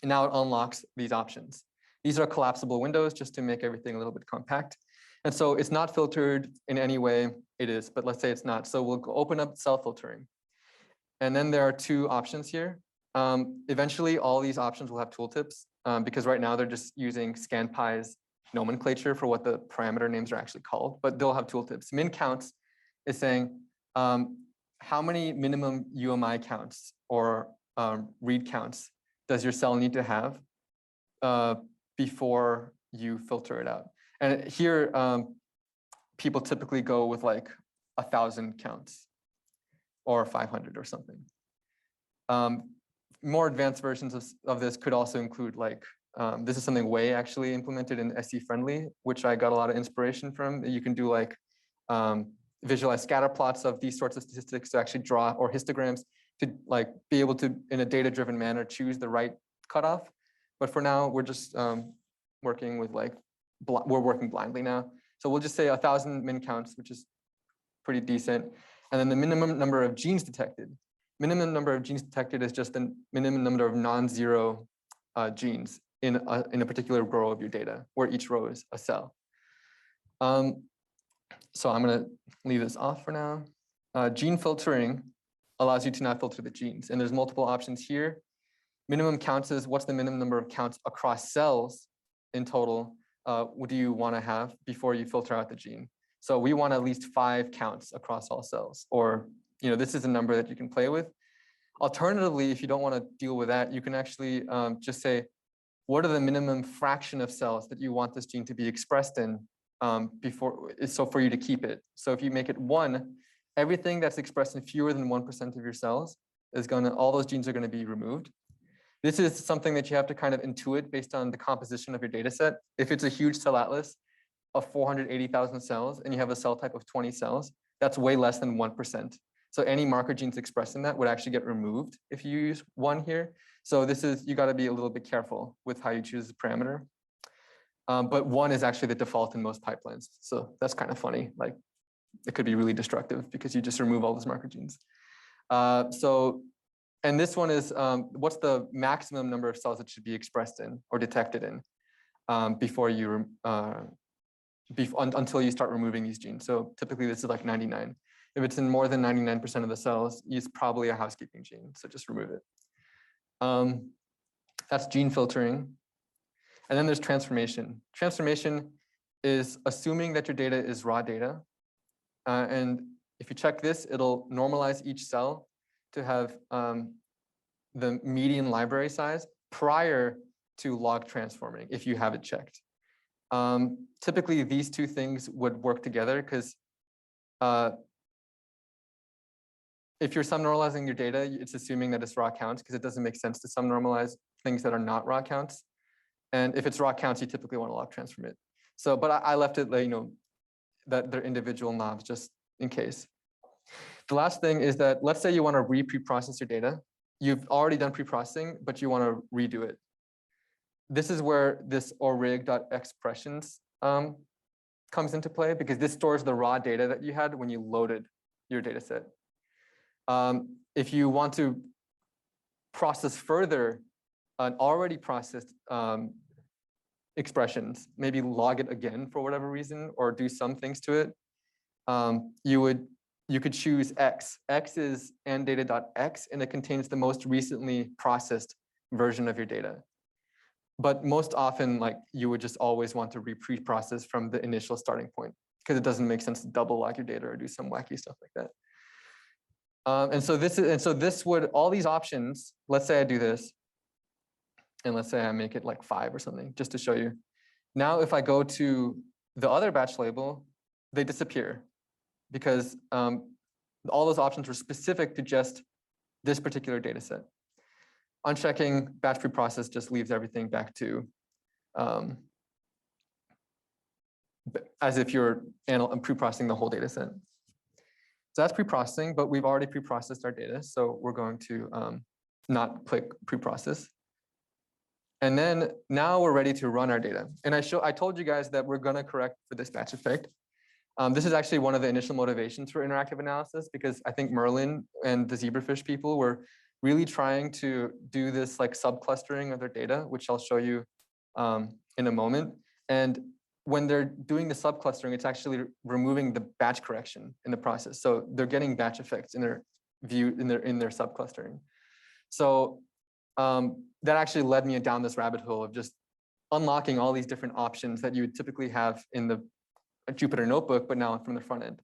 And now it unlocks these options. These are collapsible windows just to make everything a little bit compact. And so it's not filtered in any way. It is, but let's say it's not. So we'll open up cell filtering. And then there are 2 options here. Eventually, all these options will have tooltips because right now they're just using ScanPy's nomenclature for what the parameter names are actually called, but they'll have tooltips. Min counts is saying how many minimum UMI counts or read counts does your cell need to have before you filter it out. And here, people typically go with like 1,000 counts or 500 or something. More advanced versions of this could also include like, this is something Way actually implemented in SC Friendly, which I got a lot of inspiration from. You can do like visualize scatter plots of these sorts of statistics to actually draw, or histograms to like be able to, in a data-driven manner, choose the right cutoff. But for now, we're just working with like, we're working blindly now. So we'll just say 1,000 min counts, which is pretty decent. And then the minimum number of genes detected. Minimum number of genes detected is just the minimum number of non-zero genes in a particular row of your data, where each row is a cell. So I'm going to leave this off for now. Gene filtering allows you to not filter the genes. And there's multiple options here. Minimum counts is what's the minimum number of counts across cells in total what do you want to have before you filter out the gene. So we want at least 5 counts across all cells, or this is a number that you can play with. Alternatively, if you don't want to deal with that, you can actually just say, what are the minimum fraction of cells that you want this gene to be expressed in so for you to keep it. So if you make it 1, everything that's expressed in fewer than 1% of your cells is all those genes are going to be removed. This is something that you have to kind of intuit based on the composition of your data set. If it's a huge cell atlas of 480,000 cells and you have a cell type of 20 cells, that's way less than 1%. So any marker genes expressed in that would actually get removed if you use 1 here. So you got to be a little bit careful with how you choose the parameter. But 1 is actually the default in most pipelines. So that's kind of funny. Like it could be really destructive because you just remove all those marker genes. And this one is what's the maximum number of cells that should be expressed in or detected in before you until you start removing these genes. So typically this is like 99. If it's in more than 99% of the cells, it's probably a housekeeping gene, so just remove it. That's gene filtering. And then there's transformation. Transformation is assuming that your data is raw data. And if you check this, it'll normalize each cell to have the median library size prior to log transforming, if you have it checked. Typically, these two things would work together because if you're sum-normalizing your data, it's assuming that it's raw counts because it doesn't make sense to sum-normalize things that are not raw counts. And if it's raw counts, you typically want to log transform it. So, but I left it, that they're individual knobs just in case. The last thing is that let's say you want to pre-process your data. You've already done pre-processing, but you want to redo it. This is where this orig.expressions comes into play because this stores the raw data that you had when you loaded your data set. If you want to process further an already processed expressions, maybe log it again for whatever reason, or do some things to it, you could choose X. X is anddata.x, and it contains the most recently processed version of your data. But most often, you would just always want to pre-process from the initial starting point because it doesn't make sense to double log your data or do some wacky stuff like that. And so this would, all these options, let's say I do this, and let's say I make it like 5 or something, just to show you. Now, if I go to the other batch label, they disappear because all those options were specific to just this particular data set. Unchecking batch preprocess just leaves everything back to as if you're preprocessing the whole data set. So that's preprocessing, but we've already preprocessed our data. So we're going to not click preprocess. And then now we're ready to run our data. And I told you guys that we're going to correct for this batch effect. This is actually one of the initial motivations for interactive analysis, because I think Merlin and the zebrafish people were really trying to do this like subclustering of their data, which I'll show you in a moment. And when they're doing the subclustering, it's actually removing the batch correction in the process. So they're getting batch effects in their view in their subclustering. So that actually led me down this rabbit hole of just unlocking all these different options that you would typically have in the Jupyter notebook, but now from the front end.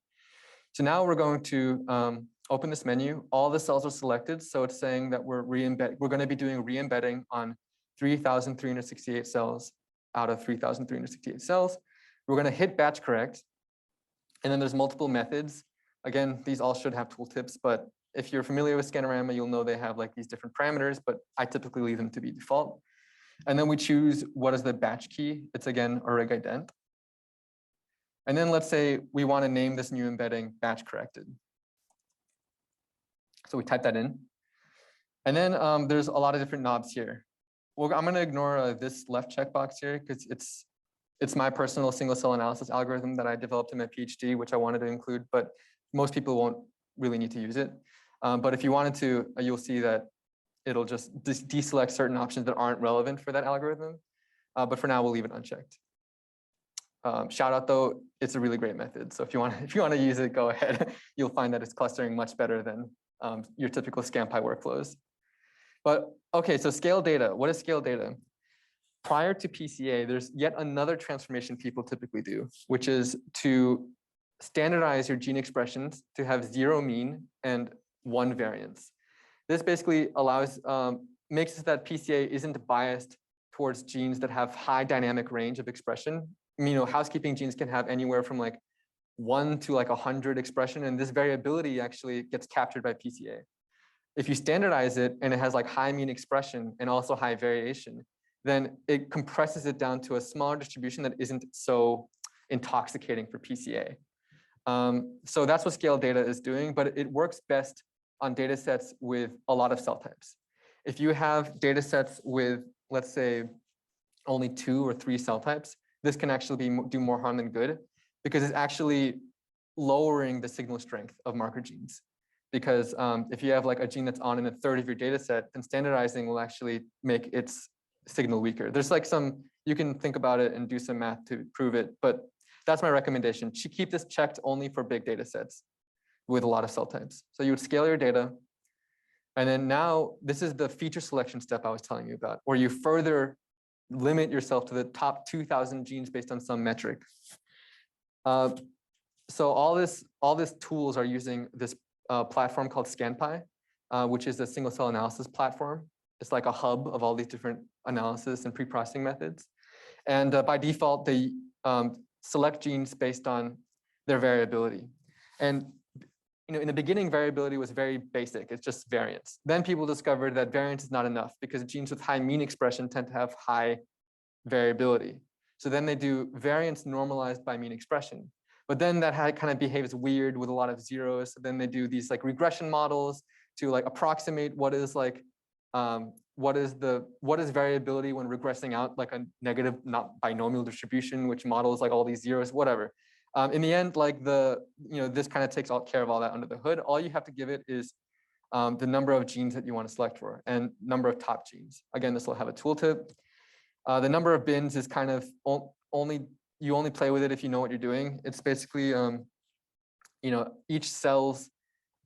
So now we're going to open this menu. All the cells are selected. So it's saying that we're going to be doing re-embedding on 3,368 cells out of 3,368 cells. We're going to hit batch correct. And then there's multiple methods. Again, these all should have tooltips, but if you're familiar with Scanorama, you'll know they have like these different parameters, but I typically leave them to be default. And then we choose what is the batch key. It's again orig ident. And then let's say we want to name this new embedding batch corrected. So we type that in. And then there's a lot of different knobs here. Well, I'm going to ignore this left checkbox here because it's my personal single cell analysis algorithm that I developed in my PhD, which I wanted to include, but most people won't really need to use it. But if you wanted to, you'll see that it'll just deselect certain options that aren't relevant for that algorithm. But for now, we'll leave it unchecked. Shout out though, it's a really great method. So if you want to use it, go ahead. You'll find that it's clustering much better than your typical ScanPy workflows. But okay, so scale data. What is scale data? Prior to PCA, there's yet another transformation people typically do, which is to standardize your gene expressions to have 0 mean and 1 variance. This basically allows, makes it that PCA isn't biased towards genes that have high dynamic range of expression. Housekeeping genes can have anywhere from like 1 to like 100 expression, and this variability actually gets captured by PCA. If you standardize it and it has like high mean expression and also high variation, then it compresses it down to a smaller distribution that isn't so intoxicating for PCA. So that's what scale data is doing, but it works best on data sets with a lot of cell types. If you have data sets with, let's say, only 2 or 3 cell types, this can actually do more harm than good because it's actually lowering the signal strength of marker genes. Because if you have like a gene that's on in a third of your data set, then standardizing will actually make its signal weaker. There's like you can think about it and do some math to prove it, but that's my recommendation. Keep this checked only for big data sets with a lot of cell types. So you would scale your data. And then now this is the feature selection step I was telling you about, where you further limit yourself to the top 2,000 genes based on some metric. So all these tools are using this platform called ScanPy, which is a single cell analysis platform. It's like a hub of all these different analysis and pre-processing methods. And by default, they select genes based on their variability. And in the beginning, variability was very basic. It's just variance. Then people discovered that variance is not enough because genes with high mean expression tend to have high variability. So then they do variance normalized by mean expression. But then that kind of behaves weird with a lot of zeros. So then they do these like regression models to like approximate what is like what is variability when regressing out like a negative not binomial distribution, which models like all these zeros, whatever. In the end, like this kind of takes care of all that under the hood. All you have to give it is the number of genes that you want to select for and number of top genes. Again, this will have a tooltip. The number of bins is kind of you only play with it if you know what you're doing. It's basically each cell's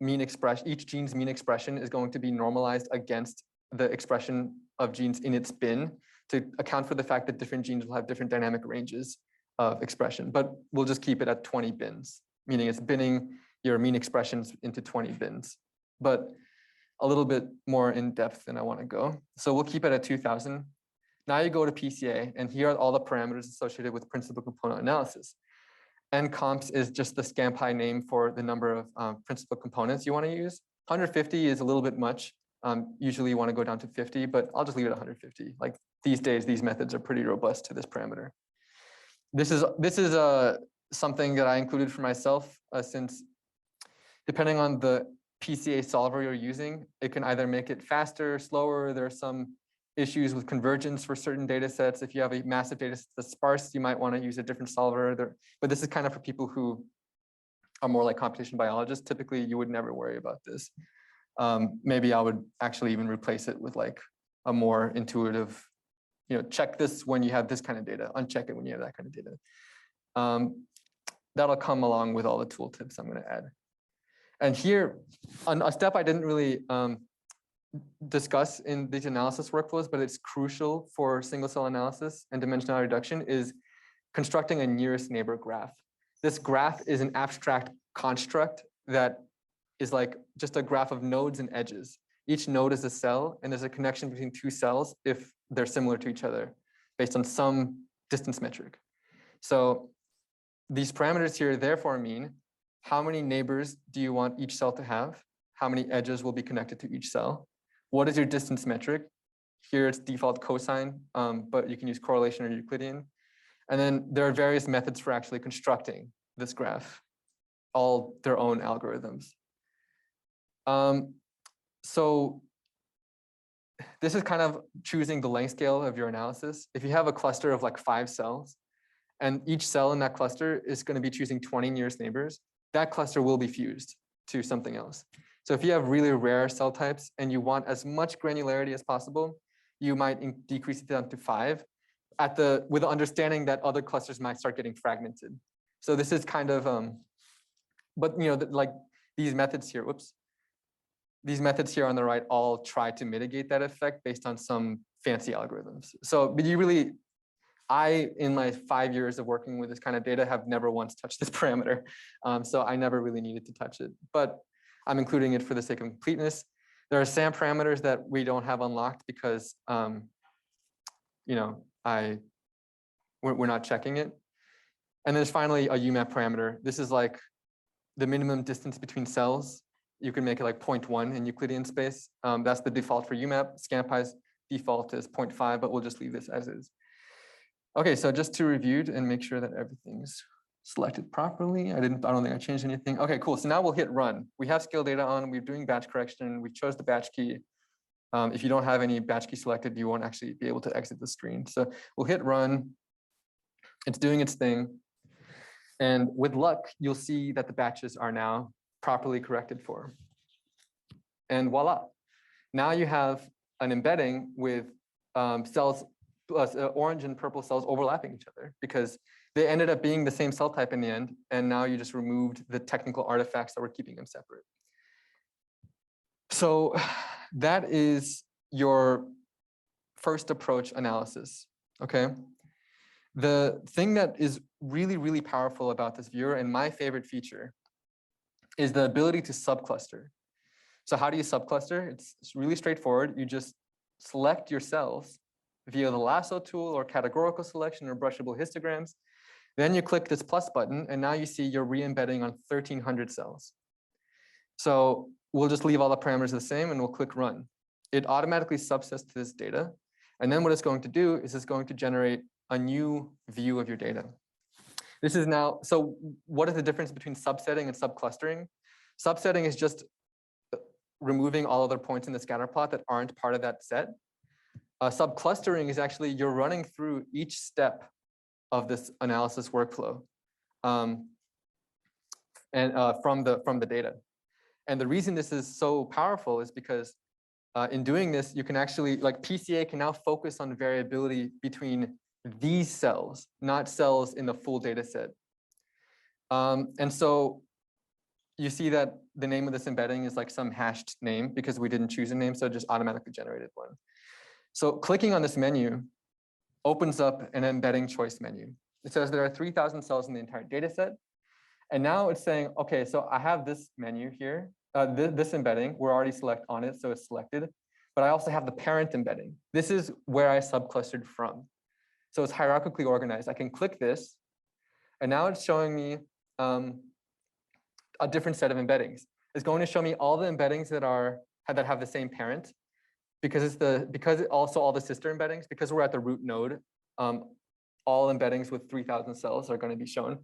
mean expression, each gene's mean expression is going to be normalized against the expression of genes in its bin to account for the fact that different genes will have different dynamic ranges of expression, but we'll just keep it at 20 bins, meaning it's binning your mean expressions into 20 bins, but a little bit more in depth than I want to go. So we'll keep it at 2,000. Now you go to PCA, and here are all the parameters associated with principal component analysis. Ncomps is just the ScanPy name for the number of principal components you want to use. 150 is a little bit much. Usually you want to go down to 50, but I'll just leave it at 150. Like these days, these methods are pretty robust to this parameter. This is something that I included for myself since depending on the PCA solver you're using, it can either make it faster, slower. There are some issues with convergence for certain data sets. If you have a massive data set that's sparse, you might want to use a different solver. But this is kind of for people who are more like computation biologists. Typically, you would never worry about this. Maybe I would actually even replace it with like a more intuitive, check this when you have this kind of data, uncheck it when you have that kind of data. That'll come along with all the tooltips I'm going to add. And here, a step I didn't really discuss in these analysis workflows, but it's crucial for single cell analysis and dimensionality reduction is constructing a nearest neighbor graph. This graph is an abstract construct that is like just a graph of nodes and edges. Each node is a cell, and there's a connection between two cells if they're similar to each other based on some distance metric. So these parameters here therefore mean how many neighbors do you want each cell to have? How many edges will be connected to each cell? What is your distance metric? Here it's default cosine, but you can use correlation or Euclidean. And then there are various methods for actually constructing this graph, all their own algorithms. So this is kind of choosing the length scale of your analysis. If you have a cluster of like 5 cells, and each cell in that cluster is going to be choosing 20 nearest neighbors, that cluster will be fused to something else. So if you have really rare cell types and you want as much granularity as possible, you might decrease it down to 5 with the understanding that other clusters might start getting fragmented. So this is kind of, but like these methods here, these methods here on the right all try to mitigate that effect based on some fancy algorithms. So, but in my 5 years of working with this kind of data, have never once touched this parameter. So I never really needed to touch it, but I'm including it for the sake of completeness. There are SAM parameters that we don't have unlocked because, we're not checking it. And there's finally a UMAP parameter. This is like the minimum distance between cells. You can make it like 0.1 in Euclidean space. That's the default for UMAP. ScanPy's default is 0.5, but we'll just leave this as is. Okay, so just to review and make sure that everything's selected properly. I don't think I changed anything. Okay, cool. So now we'll hit run. We have scale data on, we're doing batch correction. We chose the batch key. If you don't have any batch key selected, you won't actually be able to exit the screen. So we'll hit run. It's doing its thing. And with luck, you'll see that the batches are now properly corrected for. And voila. Now you have an embedding with cells, orange and purple cells overlapping each other because they ended up being the same cell type in the end, and now you just removed the technical artifacts that were keeping them separate. So that is your first approach analysis, okay? The thing that is really, really powerful about this viewer, and my favorite feature, is the ability to subcluster. So how do you subcluster? It's really straightforward. You just select your cells via the lasso tool or categorical selection or brushable histograms. Then you click this plus button, and now you see you're re-embedding on 1,300 cells. So we'll just leave all the parameters the same, and we'll click run. It automatically subsets to this data. And then what it's going to do is it's going to generate a new view of your data. This is now, so what is the difference between subsetting and subclustering? Subsetting is just removing all other points in the scatter plot that aren't part of that set. Subclustering is actually you're running through each step of this analysis workflow from the data. And the reason this is so powerful is because in doing this, you can actually, like PCA can now focus on variability between these cells, not cells in the full data set. And so you see that the name of this embedding is like some hashed name because we didn't choose a name, so it just automatically generated one. So clicking on this menu opens up an embedding choice menu. It says there are 3,000 cells in the entire data set. And now it's saying, okay, so I have this menu here, this embedding, we're already on it, so it's selected. But I also have the parent embedding. This is where I subclustered from. So it's hierarchically organized. I can click this, and now it's showing me a different set of embeddings. It's going to show me all the embeddings that have the same parent, because also all the sister embeddings, because we're at the root node. All embeddings with 3,000 cells are going to be shown.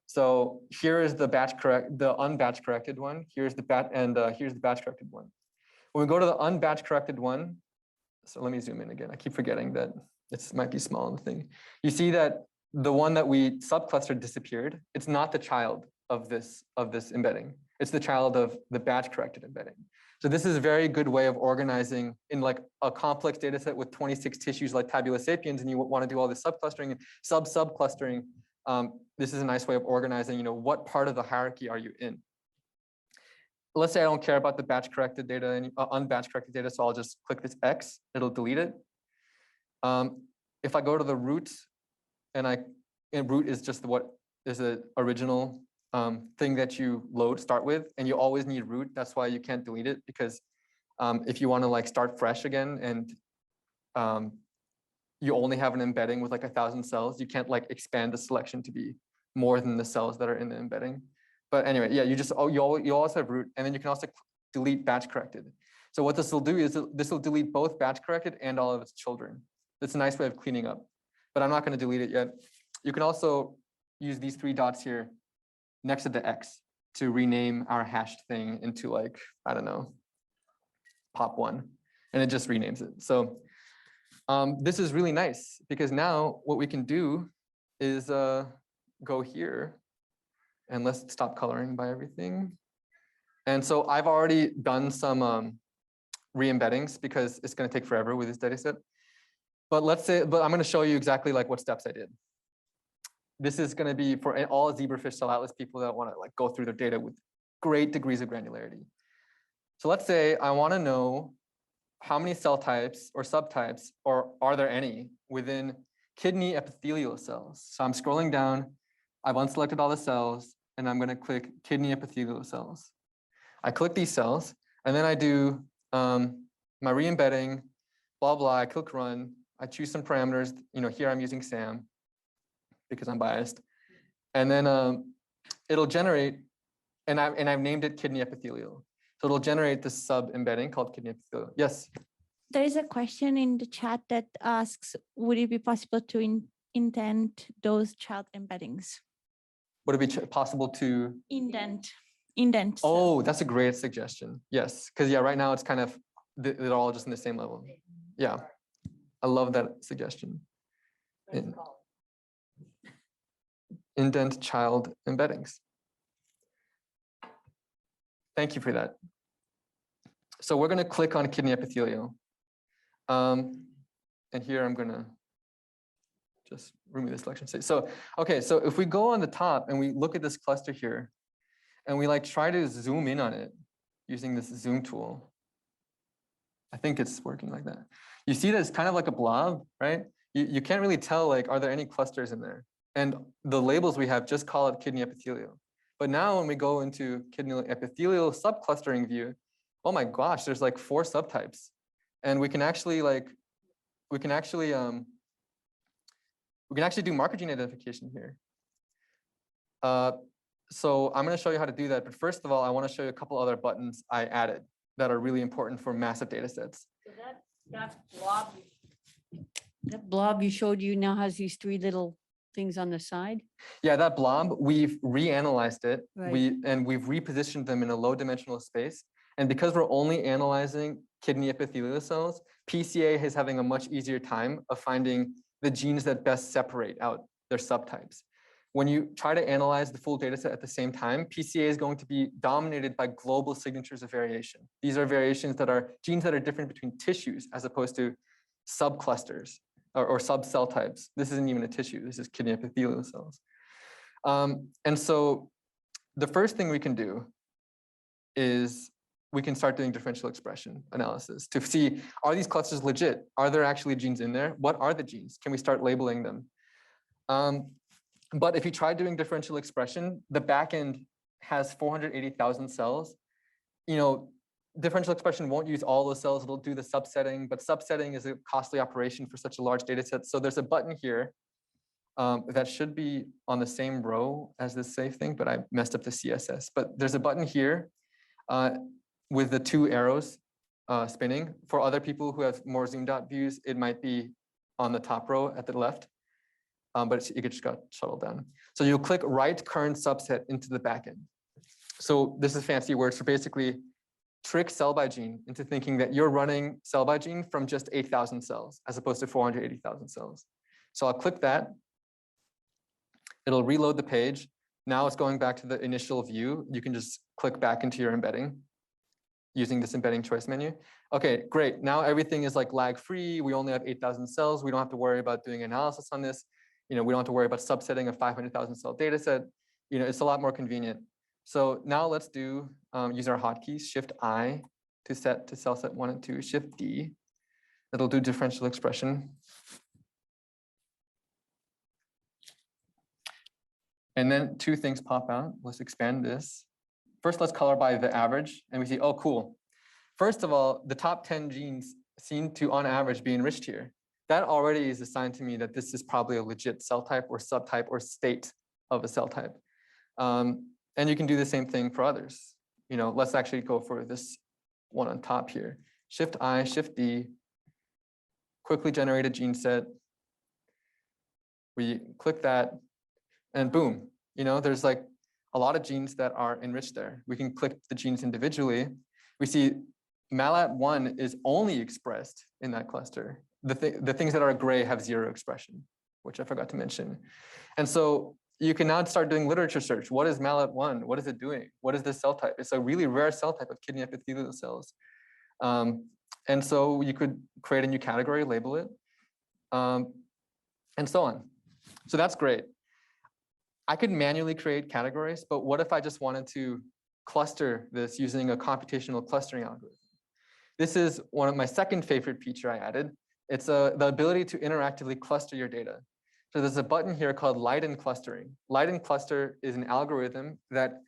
So here is the unbatch corrected one. Here's the here's the batch corrected one. When we go to the unbatch corrected one, so let me zoom in again. I keep forgetting that it might be small in the thing. You see that the one that we subclustered disappeared. It's not the child of this embedding. It's the child of the batch corrected embedding. So this is a very good way of organizing in like a complex data set with 26 tissues like tabula sapiens, and you want to do all this subclustering and subclustering. This is a nice way of organizing, what part of the hierarchy are you in? Let's say I don't care about the batch corrected data, unbatch corrected data, so I'll just click this X, it'll delete it. If I go to the root, and root is just what is the original thing that you start with, and you always need root. That's why you can't delete it, because if you want to like start fresh again and you only have an embedding with like 1,000 cells, you can't like expand the selection to be more than the cells that are in the embedding. But anyway, yeah, you always have root, and then you can also delete batch corrected. So what this will do is this will delete both batch corrected and all of its children. It's a nice way of cleaning up, but I'm not going to delete it yet. You can also use these 3 dots here next to the X to rename our hashed thing into like, I don't know, pop1, and it just renames it. So this is really nice, because now what we can do is go here, and let's stop coloring by everything. And so I've already done some re-embeddings because it's going to take forever with this data set. But I'm going to show you exactly like what steps I did. This is going to be for all zebrafish cell atlas people that want to like go through their data with great degrees of granularity. So let's say I want to know how many cell types or subtypes, or are there any, within kidney epithelial cells. So I'm scrolling down, I've unselected all the cells, and I'm going to click kidney epithelial cells. I click these cells, and then I do my re-embedding, blah, blah, I click run, I choose some parameters, here I'm using SAM, because I'm biased. And then it'll generate, and I've named it kidney epithelial. So it'll generate this sub embedding called kidney epithelial. Yes? There is a question in the chat that asks, would it be possible to indent those child embeddings? Would it be possible to? Indent. Oh, that's a great suggestion. Yes, because yeah, right now it's kind of, they're all just in the same level. Yeah, I love that suggestion. Indent child embeddings. Thank you for that. So we're going to click on kidney epithelial. And here I'm going to just remove the selection state. So, okay, so if we go on the top and we look at this cluster here, and we like try to zoom in on it using this zoom tool, I think it's working like that. You see that it's kind of like a blob, right? You can't really tell, like, are there any clusters in there? And the labels we have just call it kidney epithelial. But now when we go into kidney epithelial subclustering view, oh my gosh, there's like 4 subtypes. And we can actually do marker gene identification here. So I'm going to show you how to do that. But first of all, I want to show you a couple other buttons I added that are really important for massive data sets. So that blob you showed you now has these 3 little things on the side. Yeah, that blob, we've reanalyzed it. Right. We've repositioned them in a low dimensional space. And because we're only analyzing kidney epithelial cells, PCA is having a much easier time of finding the genes that best separate out their subtypes. When you try to analyze the full data set at the same time, PCA is going to be dominated by global signatures of variation. These are variations that are genes that are different between tissues as opposed to subclusters or subcell types. This isn't even a tissue, this is kidney epithelial cells. And so the first thing we can do is we can start doing differential expression analysis to see, are these clusters legit? Are there actually genes in there? What are the genes? Can we start labeling them? But if you try doing differential expression, the backend has 480,000 cells. You know, differential expression won't use all those cells, it'll do the subsetting, but subsetting is a costly operation for such a large data set. So there's a button here that should be on the same row as this safe thing, but I messed up the CSS. But there's a button here with the 2 arrows spinning. For other people who have more zoomed out views, it might be on the top row at the left. But it just got shuttled down. So you'll click write current subset into the backend. So this is fancy words for basically trick cell by gene into thinking that you're running cell by gene from just 8,000 cells as opposed to 480,000 cells. So I'll click that. It'll reload the page. Now it's going back to the initial view. You can just click back into your embedding using this embedding choice menu. Okay, great. Now everything is like lag free. We only have 8,000 cells. We don't have to worry about doing analysis on this. You know, we don't have to worry about subsetting a 500,000 cell data set. You know, it's a lot more convenient. So now let's do use our hotkeys, Shift-I to set to cell set 1 and 2, Shift-D. It'll do differential expression. And then 2 things pop out. Let's expand this. First, let's color by the average. And we see, oh, cool. First of all, the top 10 genes seem to, on average, be enriched here. That already is a sign to me that this is probably a legit cell type or subtype or state of a cell type. And you can do the same thing for others. You know, let's actually go for this one on top here. Shift-I, Shift-D, quickly generate a gene set. We click that and boom, you know, there's like a lot of genes that are enriched there. We can click the genes individually. We see MALAT1 is only expressed in that cluster. The things that are gray have 0 expression, which I forgot to mention. And so you can now start doing literature search. What is MALAT1? What is it doing? What is this cell type? It's a really rare cell type of kidney epithelial cells. And so you could create a new category, label it, and so on. So that's great. I could manually create categories, but what if I just wanted to cluster this using a computational clustering algorithm? This is one of my second favorite feature I added. It's the ability to interactively cluster your data. So there's a button here called leiden clustering. Leiden cluster is an algorithm that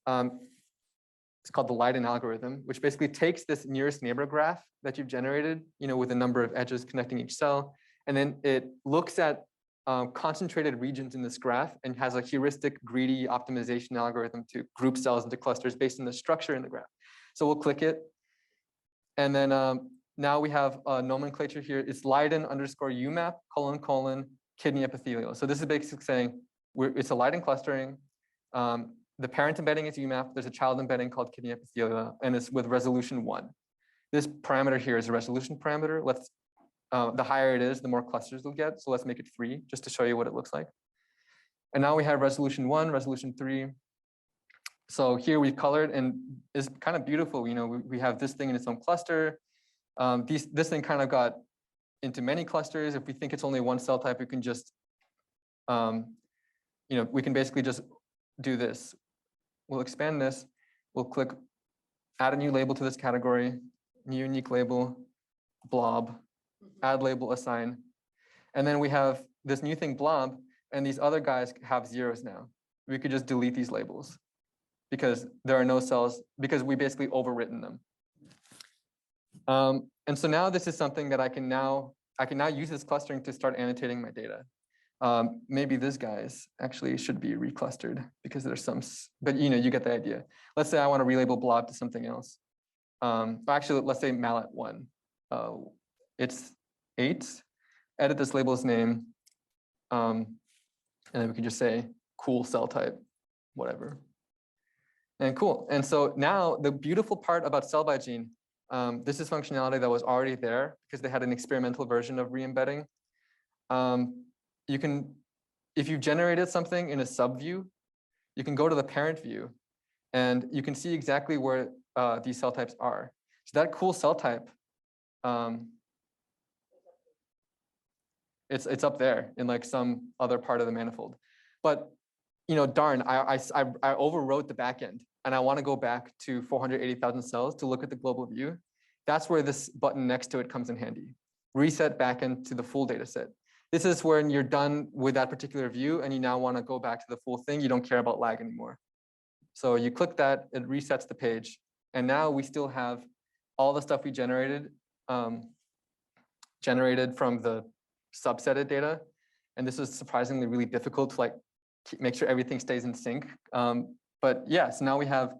it's called the leiden algorithm, which basically takes this nearest neighbor graph that you've generated, you know, with a number of edges connecting each cell, and then it looks at concentrated regions in this graph and has a heuristic greedy optimization algorithm to group cells into clusters based on the structure in the graph. So we'll click it, and then now we have a nomenclature here. It's leiden _ UMAP : kidney epithelial. So this is basically saying it's a leiden clustering. The parent embedding is UMAP. There's a child embedding called kidney epithelial, and it's with resolution 1. This parameter here is a resolution parameter. Let's the higher it is, the more clusters you'll get. So let's make it 3, just to show you what it looks like. And now we have resolution 1, resolution 3. So here we've colored, and it's kind of beautiful. You know, we have this thing in its own cluster. This thing kind of got into many clusters. If we think it's only one cell type, we can just we can basically just do this. We'll expand this. We'll click add a new label to this category, new unique label, blob, add label, assign. And then we have this new thing, blob, and these other guys have zeros now. We could just delete these labels because there are no cells, because we basically overwritten them. And so now this is something that I can now use this clustering to start annotating my data. Maybe this guy's actually should be reclustered because there's some, but you get the idea. Let's say I want to relabel blob to something else. Actually, let's say mallet1. It's 8. Edit this label's name. And then we can just say cool cell type, whatever. And cool. And so now the beautiful part about Cellxgene, this is functionality that was already there because they had an experimental version of re-embedding. You can, if you generated something in a subview, you can go to the parent view and you can see exactly where these cell types are. So that cool cell type, it's up there in like some other part of the manifold. But darn, I overwrote the backend and I want to go back to 480,000 cells to look at the global view. That's where this button next to it comes in handy. Reset backend to the full data set. This is when you're done with that particular view and you now want to go back to the full thing. You don't care about lag anymore. So you click that, it resets the page. And now we still have all the stuff we generated from the subsetted data. And this is surprisingly really difficult to make sure everything stays in sync. But yeah, so now we have,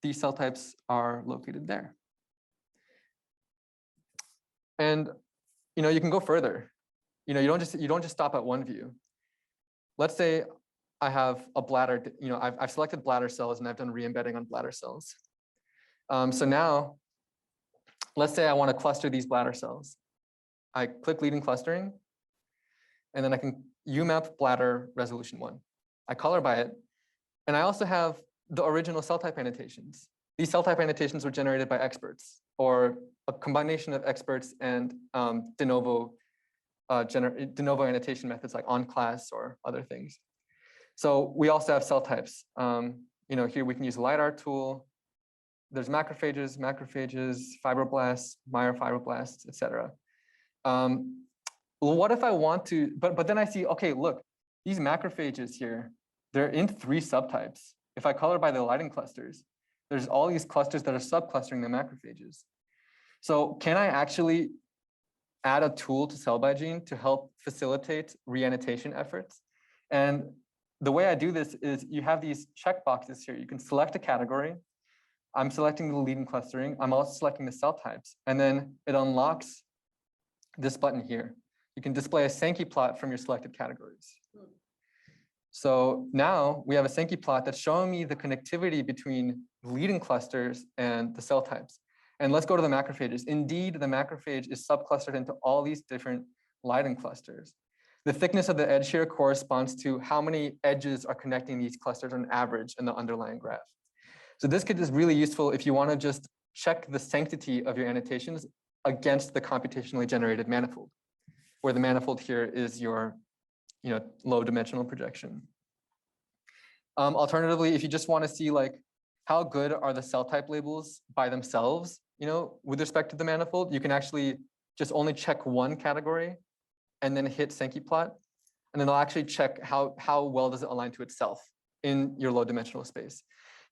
these cell types are located there. And you can go further. You don't just stop at one view. Let's say I have a bladder. I've selected bladder cells and I've done re-embedding on bladder cells. So now, let's say I want to cluster these bladder cells. I click leiden clustering, and then I can UMAP bladder resolution 1. I color by it, and I also have the original cell type annotations. These cell type annotations were generated by experts, or a combination of experts and de novo annotation methods like on class or other things. So we also have cell types. Here we can use a LiDAR tool. There's macrophages, fibroblasts, myofibroblasts, etc. What if I want to, but then I see, okay, look, these macrophages here, they're in 3 subtypes. If I color by the leiden clusters, there's all these clusters that are subclustering the macrophages. So can I actually add a tool to Cellxgene to help facilitate re-annotation efforts? And the way I do this is you have these checkboxes here. You can select a category. I'm selecting the leiden clustering. I'm also selecting the cell types. And then it unlocks this button here. You can display a sankey plot from your selected categories. So now we have a sankey plot that's showing me the connectivity between leiden clusters and the cell types. And let's go to the macrophages. Indeed, the macrophage is subclustered into all these different leiden clusters. The thickness of the edge here corresponds to how many edges are connecting these clusters on average in the underlying graph. So this is really useful if you want to just check the sanctity of your annotations against the computationally generated manifold, where the manifold here is your low dimensional projection. Alternatively, if you just want to see how good are the cell type labels by themselves, with respect to the manifold, you can actually just only check one category and then hit sankey plot. And then it'll actually check how well does it align to itself in your low dimensional space.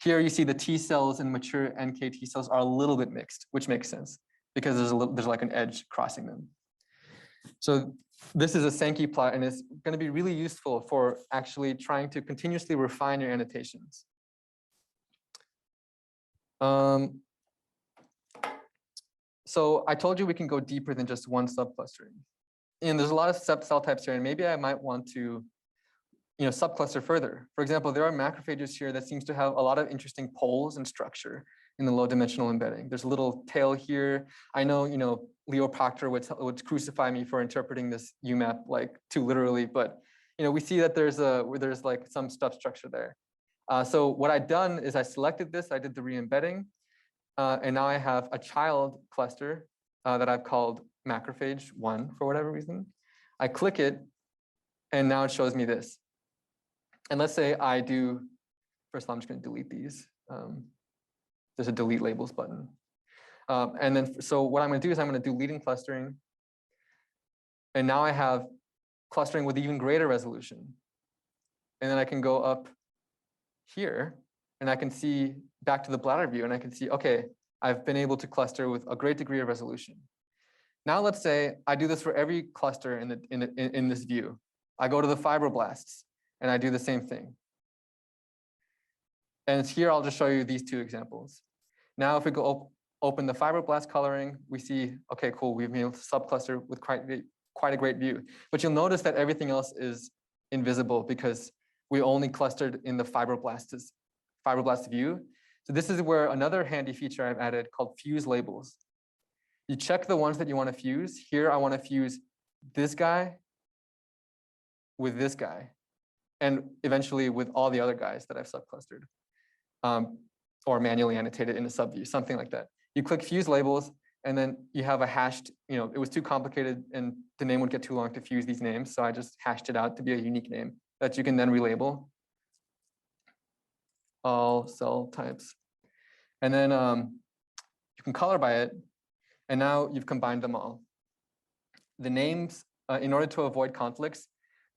Here you see the T cells and mature NK T cells are a little bit mixed, which makes sense because there's like an edge crossing them. So this is a sankey plot, and it's going to be really useful for actually trying to continuously refine your annotations. So I told you we can go deeper than just one subclustering. And there's a lot of cell types here, and maybe I might want to subcluster further. For example, there are macrophages here that seems to have a lot of interesting poles and structure in the low dimensional embedding. There's a little tail here. I know, Leo Proctor would crucify me for interpreting this UMAP too literally, but we see that there's some substructure there. So what I've done is I selected this, I did the re-embedding, and now I have a child cluster that I've called macrophage 1 for whatever reason. I click it, And now it shows me this. And let's say I do, first of all, I'm just going to delete these. There's a delete labels button. And then, so what I'm going to do is I'm going to do leiden clustering. And now I have clustering with even greater resolution. And then I can go up here and I can see back to the bladder view and I can see, okay, I've been able to cluster with a great degree of resolution. Now let's say I do this for every cluster in this view. I go to the fibroblasts and I do the same thing. And here I'll just show you these two examples. Now if we go open the fibroblast coloring, we see, okay, cool, we've been able to subcluster with quite a great view. But you'll notice that everything else is invisible because we only clustered in the fibroblast view. So this is where another handy feature I've added called fuse labels. You check the ones that you want to fuse. Here I want to fuse this guy with this guy, and eventually with all the other guys that I've subclustered, or manually annotated in a subview, something like that. You click fuse labels, and then you have a hashed, it was too complicated and the name would get too long to fuse these names. So I just hashed it out to be a unique name that you can then relabel. All cell types. And then you can color by it. And now you've combined them all. The names, in order to avoid conflicts,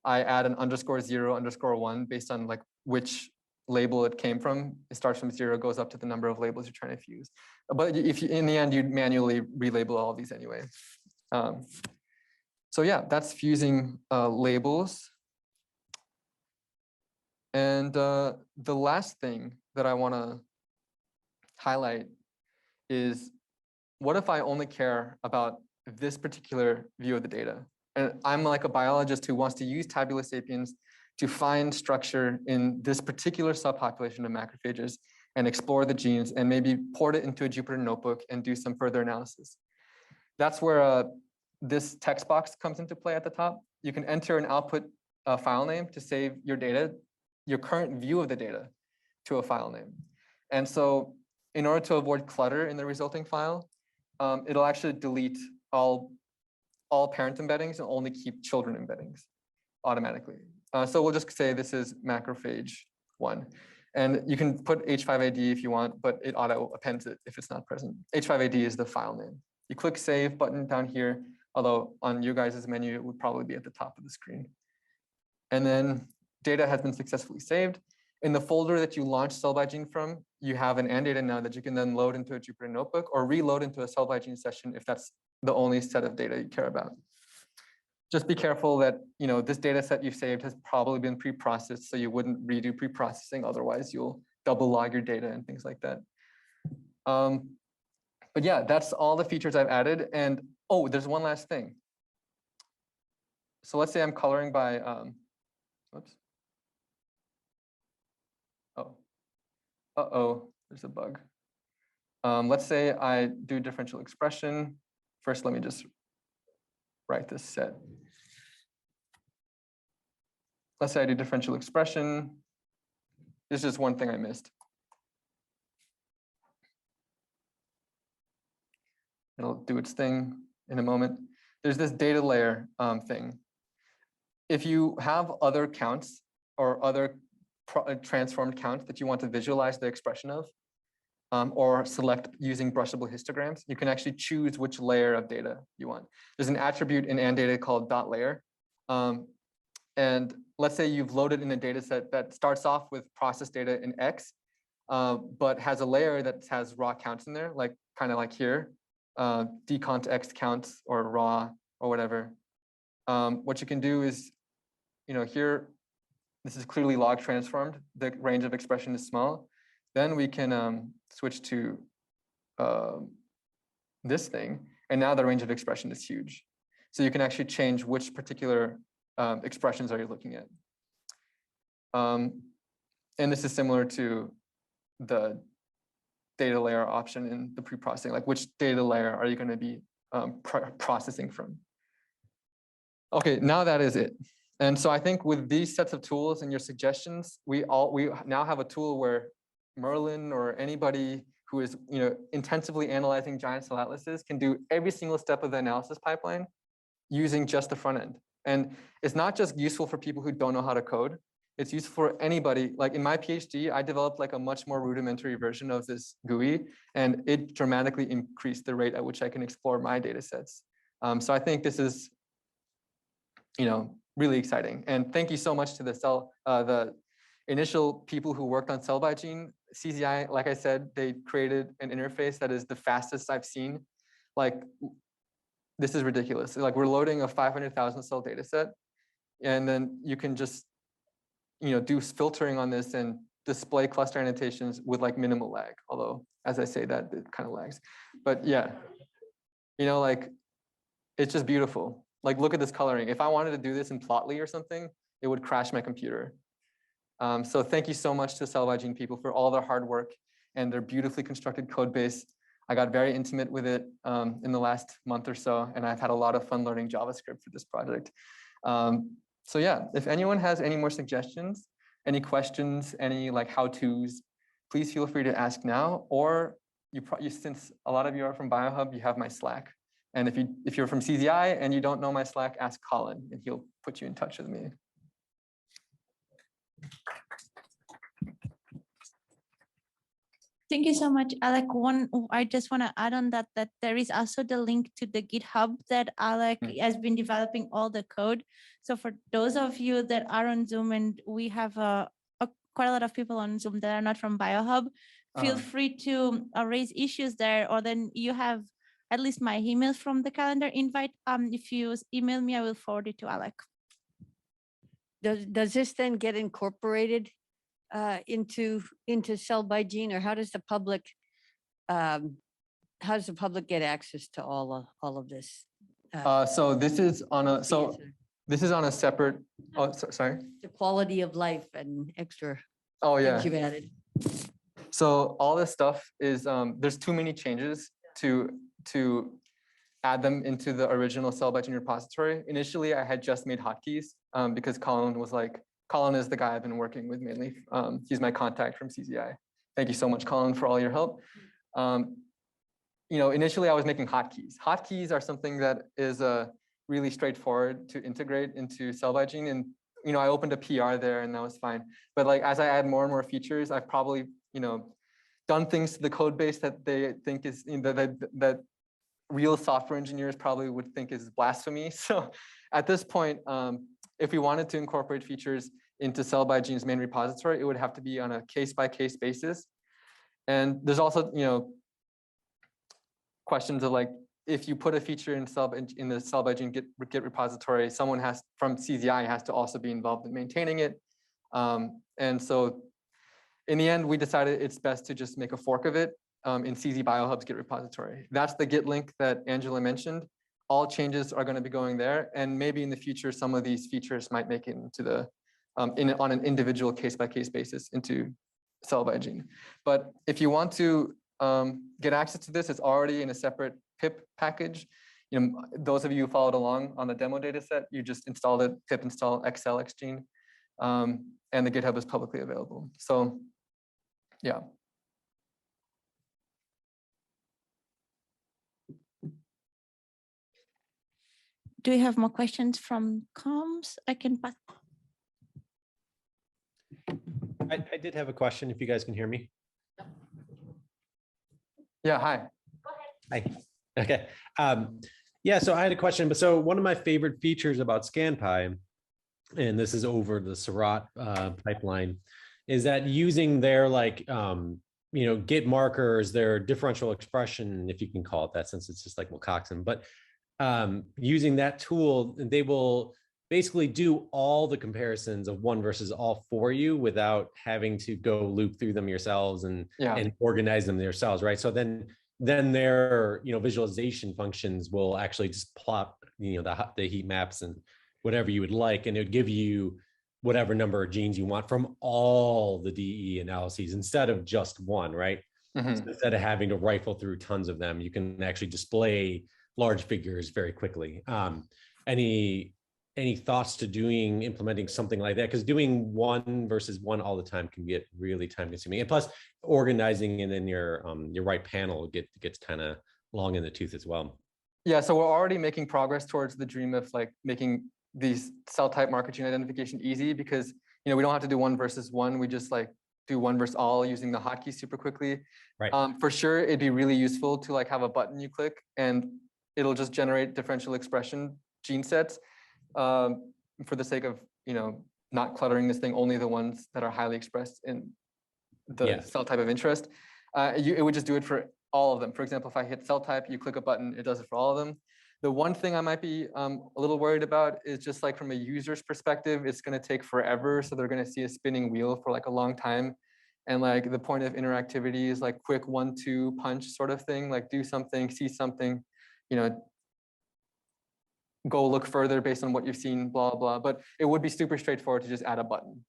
I add an _0, _1 based on like which label it came from. It starts from 0, goes up to the number of labels you're trying to fuse. But if you, in the end, you'd manually relabel all of these anyway. So yeah, that's fusing labels. And the last thing that I want to highlight is, what if I only care about this particular view of the data? And I'm like a biologist who wants to use tabula sapiens to find structure in this particular subpopulation of macrophages and explore the genes and maybe port it into a Jupyter notebook and do some further analysis. That's where this text box comes into play at the top. You can enter an output file name to save your data, your current view of the data, to a file name. And so in order to avoid clutter in the resulting file, it'll actually delete all parent embeddings and only keep children embeddings automatically. So we'll just say this is macrophage 1. And you can put H5AD if you want, but it auto appends it if it's not present. H5AD is the file name. You click save button down here, although on you guys' menu, it would probably be at the top of the screen. And then data has been successfully saved. In the folder that you launched cell by gene from, you have an AND-data now that you can then load into a Jupyter notebook or reload into a cell by gene session if that's the only set of data you care about. Just be careful that this data set you've saved has probably been pre-processed, so you wouldn't redo pre-processing. Otherwise, you'll double log your data and things like that. But yeah, that's all the features I've added. And oh, there's one last thing. So let's say I'm coloring by, whoops. Oh, there's a bug. Let's say I do differential expression. First, let me just write this set. Let's say I do differential expression. This is just one thing I missed. It'll do its thing in a moment. There's this data layer thing. If you have other counts or other transformed counts that you want to visualize the expression of, or select using brushable histograms, you can actually choose which layer of data you want. There's an attribute in AND-data called .layer. And let's say you've loaded in a data set that starts off with process data in X, but has a layer that has raw counts in there, like kind of like here, dcont X counts or raw or whatever. What you can do is, here, this is clearly log transformed. The range of expression is small. Then we can switch to this thing. And now the range of expression is huge. So you can actually change which particular expressions are you looking at. And this is similar to the data layer option in the pre-processing, like which data layer are you going to be processing from. Okay, now that is it. And so I think with these sets of tools and your suggestions, we now have a tool where Merlin or anybody who is intensively analyzing giant cell atlases can do every single step of the analysis pipeline using just the front end. And it's not just useful for people who don't know how to code. It's useful for anybody. Like in my PhD, I developed like a much more rudimentary version of this GUI, and it dramatically increased the rate at which I can explore my data sets. So I think this is, really exciting. And thank you so much to the initial people who worked on cell by gene. CZI, like I said, they created an interface that is the fastest I've seen. Like, this is ridiculous. Like, we're loading a 500,000 cell data set, and then you can just, do filtering on this and display cluster annotations with like minimal lag. Although, as I say that, it kind of lags. But yeah, like, it's just beautiful. Like, look at this coloring. If I wanted to do this in Plotly or something, it would crash my computer. So thank you so much to Cell by Gene people for all their hard work and their beautifully constructed code base. I got very intimate with it in the last month or so, and I've had a lot of fun learning JavaScript for this project. So yeah, if anyone has any more suggestions, any questions, any like how-tos, please feel free to ask now. Or since a lot of you are from BioHub, you have my Slack. And if you're from CZI and you don't know my Slack, ask Colin, and he'll put you in touch with me. Thank you so much, Alec. I just want to add on that there is also the link to the GitHub that Alec has been developing all the code. So for those of you that are on Zoom, and we have quite a lot of people on Zoom that are not from BioHub, feel free to raise issues there, or then you have at least my email from the calendar invite. If you email me, I will forward it to Alec. Does this then get incorporated into Cell by Gene, or how does the public get access to all of this? So this is on a separate. Oh, sorry. The quality of life and extra. Oh yeah. Things you've added. So all this stuff is there's too many changes to add them into the original Cell by Gene repository. Initially, I had just made hotkeys because Colin is the guy I've been working with mainly. He's my contact from CZI. Thank you so much, Colin, for all your help. Initially I was making hotkeys. Hotkeys are something that is really straightforward to integrate into Cell by Gene, and I opened a PR there, and that was fine. But like as I add more and more features, I've probably done things to the code base that they think is that real software engineers probably would think is blasphemy. So at this point, if we wanted to incorporate features into Cell by Gene's main repository, it would have to be on a case-by-case basis. And there's also, questions of like, if you put a feature in the Cell by Gene Git repository, someone from CZI has to also be involved in maintaining it. And so in the end, we decided it's best to just make a fork of it in CZ BioHub's Git repository. That's the Git link that Angela mentioned. All changes are going to be going there, and maybe in the future, some of these features might make it into the on an individual case-by-case basis into Cell by Gene. But if you want to get access to this, it's already in a separate pip package. Those of you who followed along on the demo data set, you just installed it, pip install Cellxgene, and the GitHub is publicly available. So yeah. Do we have more questions from comms? I can pass. I did have a question, if you guys can hear me. Yeah, hi. Go ahead. Hi. Okay. Yeah, so I had a question. But so one of my favorite features about ScanPy, and this is over the Seurat pipeline, is that using their Git markers, their differential expression, if you can call it that, since it's just like Wilcoxon, but using that tool, they will basically do all the comparisons of one versus all for you without having to go loop through them yourselves and organize them yourselves, right? So then their visualization functions will actually just plot the heat maps and whatever you would like, and it would give you whatever number of genes you want from all the DE analyses instead of just one, right? Mm-hmm. So instead of having to rifle through tons of them, you can actually display large figures very quickly. Any thoughts to implementing something like that? Because doing one versus one all the time can get really time consuming. And plus organizing it in your right panel gets kind of long in the tooth as well. Yeah, so we're already making progress towards the dream of like making these cell type marker gene identification easy because, we don't have to do 1 versus 1. We just like do 1 versus all using the hotkey super quickly. Right. For sure, it'd be really useful to like have a button you click and it'll just generate differential expression gene sets for the sake of, not cluttering this thing, only the ones that are highly expressed in the cell type of interest. It would just do it for all of them. For example, if I hit cell type, you click a button, it does it for all of them. The one thing I might be a little worried about is just like from a user's perspective, it's going to take forever. So they're going to see a spinning wheel for like a long time. And like the point of interactivity is like quick 1-2 punch sort of thing, like do something, see something, go look further based on what you've seen, blah, blah. But it would be super straightforward to just add a button.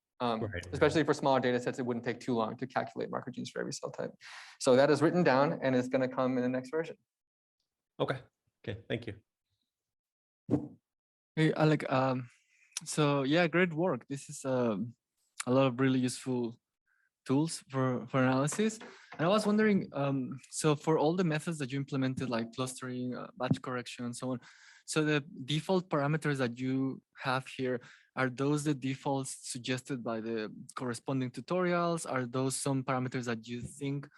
Especially for smaller data sets, it wouldn't take too long to calculate marker genes for every cell type. So that is written down and it's going to come in the next version. Okay, thank you. Hey, Alec, so yeah, great work. This is a lot of really useful tools for analysis. And I was wondering, so for all the methods that you implemented, like clustering, batch correction, and so on, so the default parameters that you have here, are those the defaults suggested by the corresponding tutorials? Are those some parameters that you think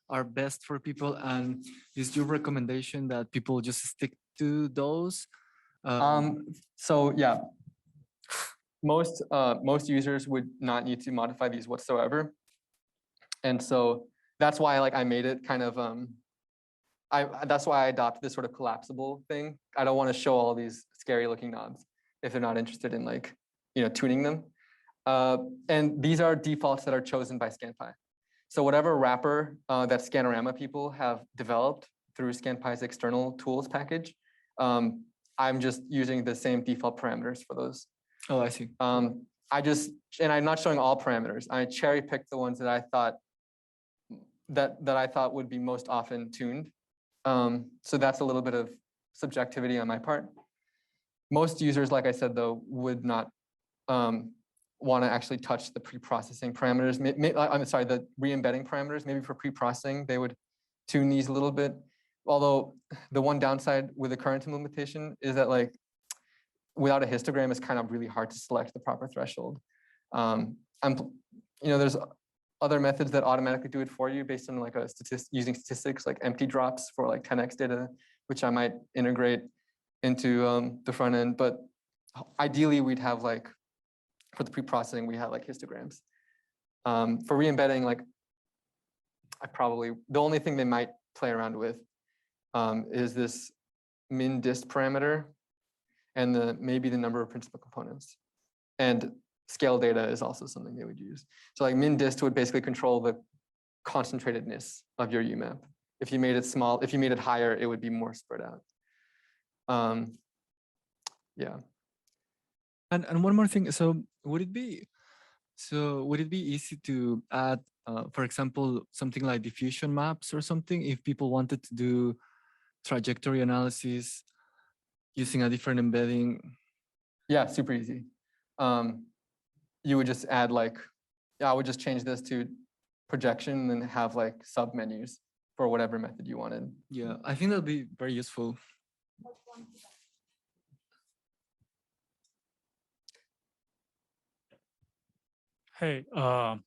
are best for people? And is your recommendation that people just stick to those? So yeah, most users would not need to modify these whatsoever. And so that's why like I made it kind of, that's why I adopted this sort of collapsible thing. I don't want to show all these scary looking knobs if they're not interested in like, tuning them. And these are defaults that are chosen by ScanPy. So whatever wrapper that Scanorama people have developed through ScanPy's external tools package, I'm just using the same default parameters for those. Oh, I see. And I'm not showing all parameters. I cherry picked the ones that I thought would be most often tuned. So that's a little bit of subjectivity on my part. Most users, like I said, though, would not want to actually touch the pre-processing parameters. I'm sorry, the re-embedding parameters. Maybe for pre-processing, they would tune these a little bit. Although the one downside with the current implementation is that like without a histogram, it's kind of really hard to select the proper threshold. There's other methods that automatically do it for you based on like using statistics like empty drops for like 10x data, which I might integrate into the front end. But ideally, we'd have like for the pre-processing, we have like histograms. For re-embedding, like the only thing they might play around with is this min dist parameter and maybe the number of principal components. And scale data is also something they would use. So like min dist would basically control the concentratedness of your UMAP. If you made it small, if you made it higher, it would be more spread out. Yeah. And one more thing. So would it be easy to add, for example, something like diffusion maps or something if people wanted to do trajectory analysis using a different embedding? Yeah, super easy. You would just add like, I would just change this to projection and have like sub menus for whatever method you wanted. Yeah, I think that'll be very useful. Hey, I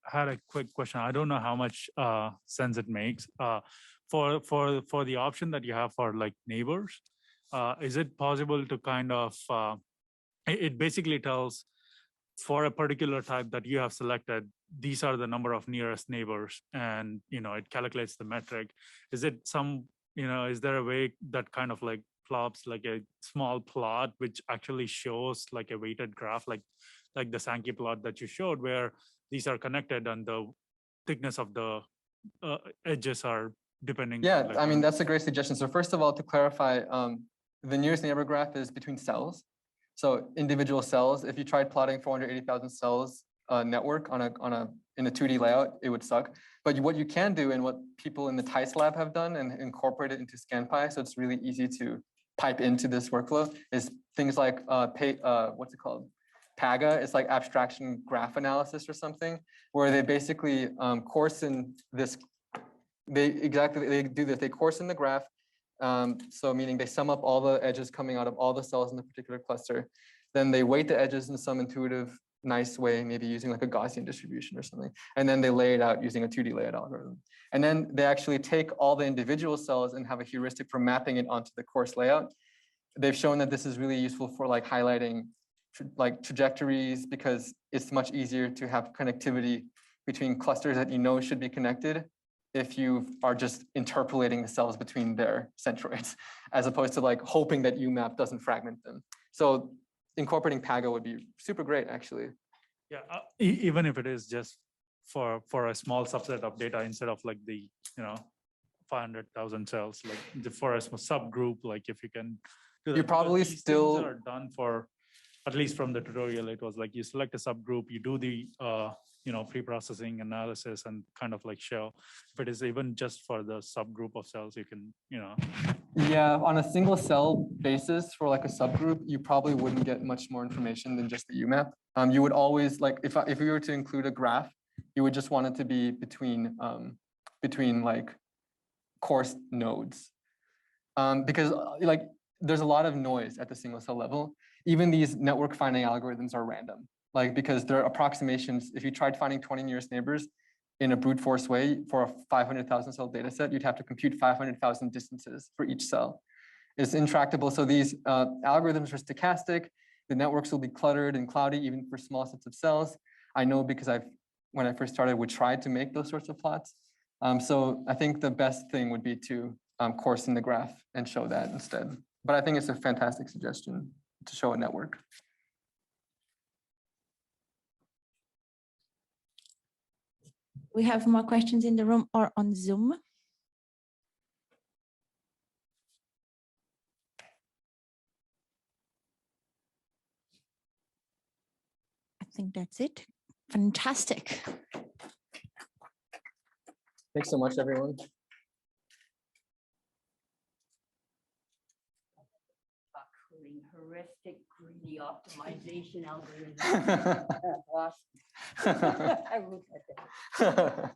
had a quick question. I don't know how much sense it makes. For the option that you have for like neighbors, is it possible to kind of, it basically tells for a particular type that you have selected, these are the number of nearest neighbors, and it calculates the metric. Is it is there a way that kind of like plops like a small plot which actually shows like a weighted graph, like the sankey plot that you showed, where these are connected and the thickness of the edges are depending? Yeah, like, I mean, that's a great suggestion. So first of all, to clarify, the nearest neighbor graph is between cells. So individual cells, if you tried plotting 480,000 cells network in a 2D layout, it would suck. But what you can do, and what people in the TICE lab have done and incorporate it into ScanPy, so it's really easy to pipe into this workflow, is things like what's it called? PAGA. It's like abstraction graph analysis or something, where they basically coarsen this. They do this. They coarsen the graph, So meaning they sum up all the edges coming out of all the cells in the particular cluster. Then they weight the edges in some intuitive, nice way, maybe using like a Gaussian distribution or something. And then they lay it out using a 2D layout algorithm. And then they actually take all the individual cells and have a heuristic for mapping it onto the course layout. They've shown that this is really useful for like highlighting like trajectories, because it's much easier to have connectivity between clusters that you know should be connected if you are just interpolating the cells between their centroids, as opposed to like hoping that UMAP doesn't fragment them. So incorporating PAGO would be super great, actually. Yeah, even if it is just for a small subset of data instead of like the 500,000 cells, like for a subgroup, like if you can do that. You probably These things still are done for, at least from the tutorial, it was like you select a subgroup, you do the pre-processing analysis and kind of like show if it is even just for the subgroup of cells, you can Yeah, on a single cell basis for like a subgroup, you probably wouldn't get much more information than just the UMAP. You would always, like, if we were to include a graph, you would just want it to be between like coarse nodes, because like there's a lot of noise at the single cell level. Even these network finding algorithms are random, like because they're approximations. If you tried finding 20 nearest neighbors in a brute force way for a 500,000 cell data set, you'd have to compute 500,000 distances for each cell. It's intractable. So these algorithms are stochastic. The networks will be cluttered and cloudy even for small sets of cells. I know because when I first started, would try to make those sorts of plots. So I think the best thing would be to coarsen the graph and show that instead. But I think it's a fantastic suggestion to show a network. We have more questions in the room or on Zoom. I think that's it. Fantastic. Thanks so much, everyone. Heuristic greedy optimization algorithm. Awesome. I wrote that down.